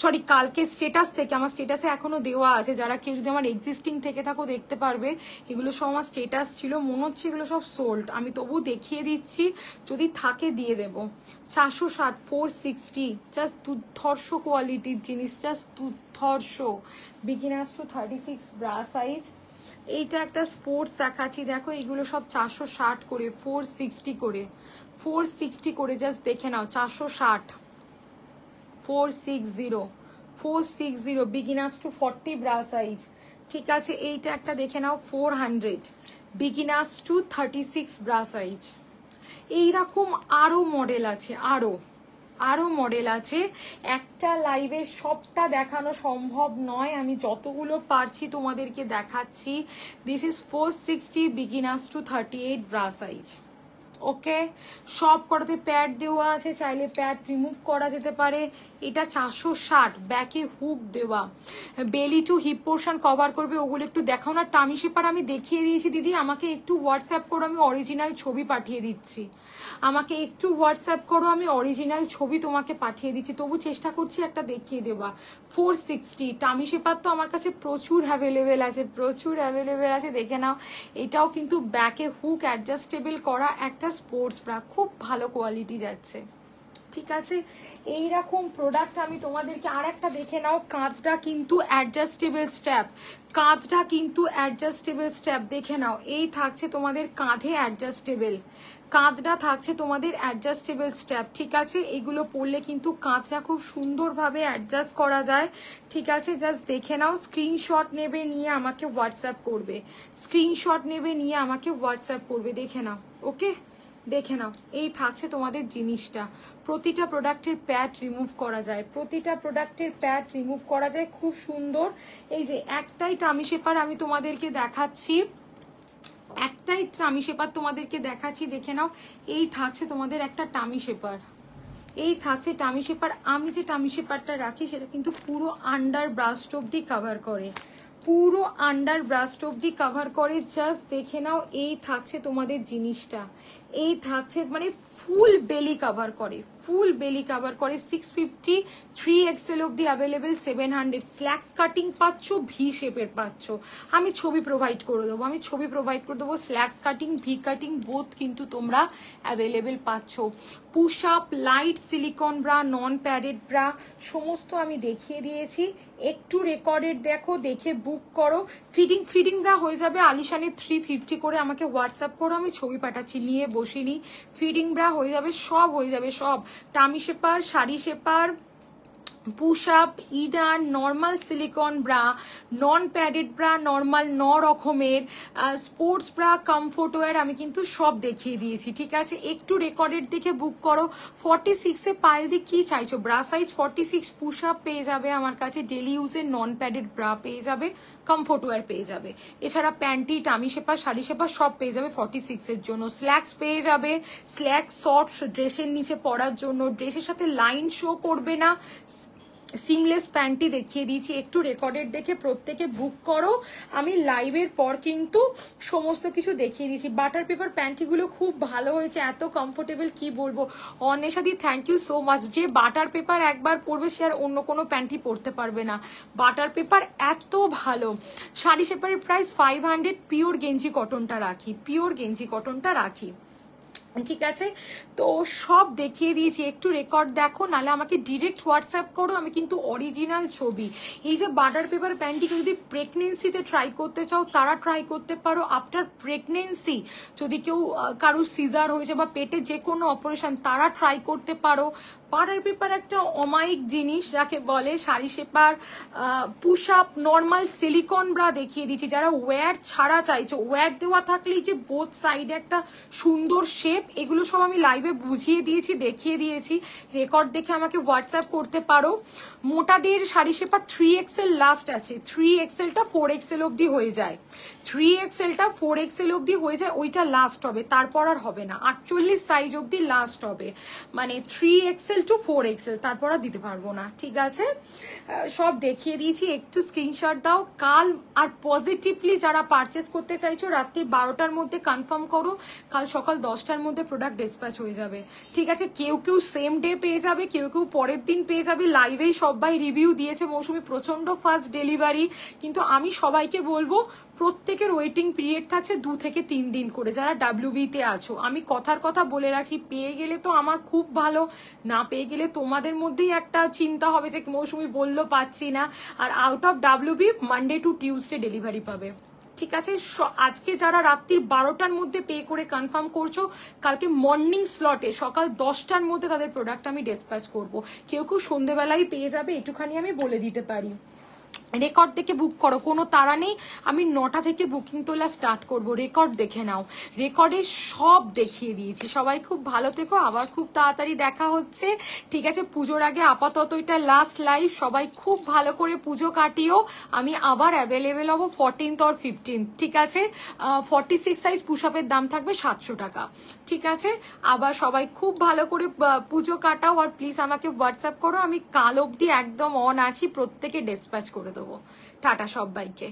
সরি কালকে স্টেটাস থেকে, আমার স্টেটাসে এখনো দেওয়া আছে, যারা কেউ যদি আমার এক্সিস্টিং থেকে থাকো দেখতে পারবে, এগুলো সব আমার স্টেটাস ছিল, মনে হচ্ছে এগুলো সব সোল্ড, আমি তবু দেখিয়ে দিচ্ছি, যদি থাকে দিয়ে দেবো। 460, 460, জাস্ট দুর্ধর্ষ কোয়ালিটির জিনিস, জাস্ট দুর্ধর্ষ। Beginners to 36 bra size. এইটা একটা স্পোর্টস দেখাচ্ছি, দেখো এগুলো সব 460 করে, 460 করে, 460 করে, জাস্ট দেখে নাও, 460, 460, 460, বিগিনার্স টু 40 ব্রা সাইজ। ঠিক আছে, এইটা একটা দেখে নাও, 400, বিগিনার্স টু 36 ব্রা সাইজ। এইরকম আরো মডেল আছে, আরো মডেল আছে, একটা লাইভে সবটা দেখানো সম্ভব নয়, আমি যতগুলো পারছি তোমাদেরকে দেখাচ্ছি। This is 460, beginners to 38 bra size. Okay, সব কটাতে প্যাড দেওয়া আছে, চাইলে প্যাড রিমুভ করা যেতে পারে। এটা 460, ব্যাকে হুক দেওয়া, বেলি টু হিপ পোর্শন কভার করবে, ওগুলো একটু দেখাও না। টামি শেপার আমি দেখিয়ে দিয়েছি দিদি, আমাকে একটু হোয়াটসঅ্যাপ করো, আমি অরিজিনাল ছবি পাঠিয়ে দিচ্ছি, আমাকে একটু হোয়াটসঅ্যাপ করো, আমি অরিজিনাল ছবি তোমাকে পাঠিয়ে দিচ্ছি, তবু চেষ্টা করছি একটা দেখিয়ে দেওয়া। 460, টামি শেপার তো আমার কাছে প্রচুর অ্যাভেলেবেল আছে, প্রচুর অ্যাভেলেবেল আছে, দেখে নাও। এটাও কিন্তু ব্যাকে হুক অ্যাডজাস্টেবল করা একটা স্পোর্টস ব্রা, খুব ভালো কোয়ালিটি যাচ্ছে। ঠিক আছে, এইরকম প্রোডাক্ট আমি তোমাদেরকে আর একটা দেখে নাও। কাঁধটা কিন্তু অ্যাডজাস্টেবল স্ট্র্যাপ, কাঁধটা কিন্তু অ্যাডজাস্টেবল স্ট্র্যাপ, দেখে নাও, এই থাকছে তোমাদের কাঁধে অ্যাডজাস্টেবল, কাঁধটা থাকছে তোমাদের অ্যাডজাস্টেবল স্ট্র্যাপ। ঠিক আছে, এগুলো পরলে কিন্তু কাঁধটা খুব সুন্দরভাবে অ্যাডজাস্ট করা যায়। ঠিক আছে, জাস্ট দেখে নাও, স্ক্রিনশট নেবে, নিয়ে আমাকে হোয়াটসঅ্যাপ করবে, স্ক্রিনশট নেবে, নিয়ে আমাকে হোয়াটসঅ্যাপ করবে, দেখে নাও। ওকে, দেখে নাও, এই থাকছে তোমাদের জিনিসটা। প্রতিটা প্রোডাক্টের প্যাড রিমুভ করা যায়, প্রতিটা প্রোডাক্টের প্যাড রিমুভ করা যায়, খুব সুন্দর। এই যে একটাই টামি শেপার আমি তোমাদেরকে দেখাচ্ছি, একটাই টামি শেপার তোমাদেরকে দেখাচ্ছি, দেখে নাও। এই থাকছে তোমাদের একটা টামি শেপার, এই থাকছে টামি শেপার। আমি যে টামি শেপারটা রাখি সেটা কিন্তু পুরো আন্ডার ব্রাস্ট অব্দি কভার করে, পুরো আন্ডার ব্রাস্ট অব্দি কভার করে, জাস্ট দেখে নাও। এই থাকছে তোমাদের জিনিসটা, এই থাকছে মানে ফুল বেলি কভার করে, ফুল বেলি কভার করে। 650, 3XL অব্দি অ্যাভেলেবেল, 700। স্ল্যাক্স কাটিং পাচ্ছ, ভি শেপের পাচ্ছ, আমি ছবি প্রোভাইড করে দেবো, আমি ছবি প্রোভাইড করে দেবো। Slacks cutting, V cutting both কিন্তু তোমরা অ্যাভেলেবেল পাচ্ছ। Push up, light silicone bra, non padded bra, সমস্ত আমি দেখিয়ে দিয়েছি। একটু রেকর্ডেড দেখো, দেখে বুক করো। ফিডিং ব্রা হয়ে যাবে আলিশানের 350 করে, আমাকে হোয়াটসঅ্যাপ করো, আমি ছবি পাঠাচ্ছি, নিয়ে বসিনি। ফিডিং ব্রা হয়ে যাবে, সব হয়ে যাবে, সব। Tummy shaper, sari shaper, push up, ইডান, normal silicone bra, non padded bra, normal রকমের স্পোর্টস ব্রা, কমফোর্ট ওয়্যার আমি কিন্তু সব দেখিয়ে দিয়েছি, ঠিক আছে? একটু রেকর্ডেড দেখে বুক করো। 46-এ পায়েল দি কি চাইছো? ব্রা সাইজ 46 পুশ আপ পেয়ে যাবে আমার কাছে, ডেলি ইউজের নন প্যাডেড ব্রা পেয়ে যাবে, কমফোর্ট ওয়্যার পেয়ে যাবে, এছাড়া প্যান্টি, টামি শেপা, শাড়ি শেপা সব পেয়ে যাবে 46-এর জন্য। স্ল্যাক্স পেয়ে যাবে, স্ল্যাক্স শর্টস ড্রেসের নিচে পরার জন্য, ড্রেসের সাথে লাইন শো করবে না, সিমলেস প্যান্টি দেখিয়ে দিয়েছি। একটু রেকর্ডেড দেখে প্রত্যেকে বুক করো, আমি লাইভের পর কিন্তু সমস্ত কিছু দেখিয়ে দিয়েছি। বাটার পেপার প্যান্টিগুলো খুব ভালো হয়েছে, এত কমফোর্টেবল কি বলবো। অন্বেষাদি থ্যাংক ইউ সো মাচ। যে বাটার পেপার একবার পরবে সে আর অন্য কোনো প্যান্টি পরতে পারবে না, বাটার পেপার এত ভালো। শাড়ি শেপারের প্রাইস 500, পিওর গেঞ্জি কটনটা রাখি, পিওর গেঞ্জি কটনটা রাখি, ঠিক আছে? তো সব দেখিয়ে দিয়েছি, একটু রেকর্ড দেখো, নাহলে আমাকে ডিরেক্ট হোয়াটসঅ্যাপ করো, আমি কিন্তু অরিজিনাল ছবি। এই যে বাটার পেপার প্যান্টিকে যদি প্রেগনেন্সিতে ট্রাই করতে চাও তারা ট্রাই করতে পারো, আফটার প্রেগনেন্সি যদি কেউ কারোর সিজার হয়েছে বা পেটে যে কোনো অপারেশন তারা ট্রাই করতে পারো। বাটার পেপার একটা অমায়িক জিনিস যাকে বলে। Sari shaper, push up, normal silicone bra দেখিয়ে দিচ্ছি। যারা ওয়্যার ছাড়া চাইছো, ওয়্যার দেওয়া থাকলেই যে বোথ সাইডে একটা সুন্দর শেপ, এগুলো সব আমি লাইভে বুঝিয়ে দিয়েছি, দেখিয়ে দিয়েছি, রেকর্ড দেখে আমাকে হোয়াটসঅ্যাপ করতে পারো। মোটাদের শাড়ি শেপার 3XL লাস্ট আছে, 3XLটা 4XL অব্দি হয়ে যায়, 3XLটা 4XL অব্দি হয়ে যায়, ওইটা লাস্ট হবে, তারপর আর হবে না। 48 সাইজ অব্দি লাস্ট হবে, মানে 3XL to 4XL, তারপর আর দিতে পারবো না, ঠিক আছে? সব দেখিয়ে দিয়েছি, একটু স্ক্রিনশট দাও। কাল আর পজিটিভলি যারা পারচেস করতে চাইছো রাত্রি 12টার মধ্যে কনফার্ম করো, কাল সকাল 10টার মধ্যে প্রোডাক্ট ডিসপ্যাচ হয়ে যাবে, ঠিক আছে? কেউ কেউ সেম ডে পেয়ে যাবে, কেউ কেউ পরের দিন পেয়ে যাবে। লাইভেই সবাই রিভিউ দিয়েছে মৌসুমি প্রচন্ড ফাস্ট ডেলিভারি, কিন্তু আমি সবাইকে বলবো প্রত্যেকের ওয়েটিং পিরিয়ড থাকছে 2 থেকে 3 দিন করে। যারা WB-তে আছো আমি কথার কথা বলে রাখছি, পেয়ে গেলে তো আমার খুব ভালো, না পেয়ে গেলে তোমাদের মধ্যেই একটা চিন্তা হবে যে মৌসুমি বললো পাচ্ছি না। আর out of WB Monday to Tuesday delivery পাবে, ঠিক আছে? আজকে যারা রাত্রির 12টার মধ্যে পে করে কনফার্ম করছো, কালকে মর্নিং স্লটে সকাল 10টার মধ্যে তাদের প্রোডাক্ট আমি ডিসপ্যাচ করব। কেউ কেউ সন্ধেবেলায় পেয়ে যাবে, এটুখানি আমি বলে দিতে পারি। রেকর্ড দেখে বুক করো, কোনো তাড়া নেই, আমি 9টা থেকে বুকিং তোলা স্টার্ট করব, রেকর্ড দেখে নাও, রেকর্ডে সব দেখিয়ে দিয়েছি। সবাই খুব ভালো থেকো, আবার খুব তাড়াতাড়ি দেখা হচ্ছে, ঠিক আছে? পুজোর আগে আপাতত এটা লাস্ট লাইভ, সবাই খুব ভালো করে পুজো কাটিও। আমি আবার অ্যাভেলেবেল হবো 14th or 15th, ঠিক আছে? 46 সাইজ পুশ-আপের দাম থাকবে 700 টাকা, ঠিক আছে? আবার সবাই খুব ভালো করে পুজো কাটাও, আর প্লিজ আমাকে হোয়াটসঅ্যাপ করো, আমি কাল অবধি একদম অন আছি, প্রত্যেকে ডিসপ্যাচ করে দেবো। টাটা সবাইকে।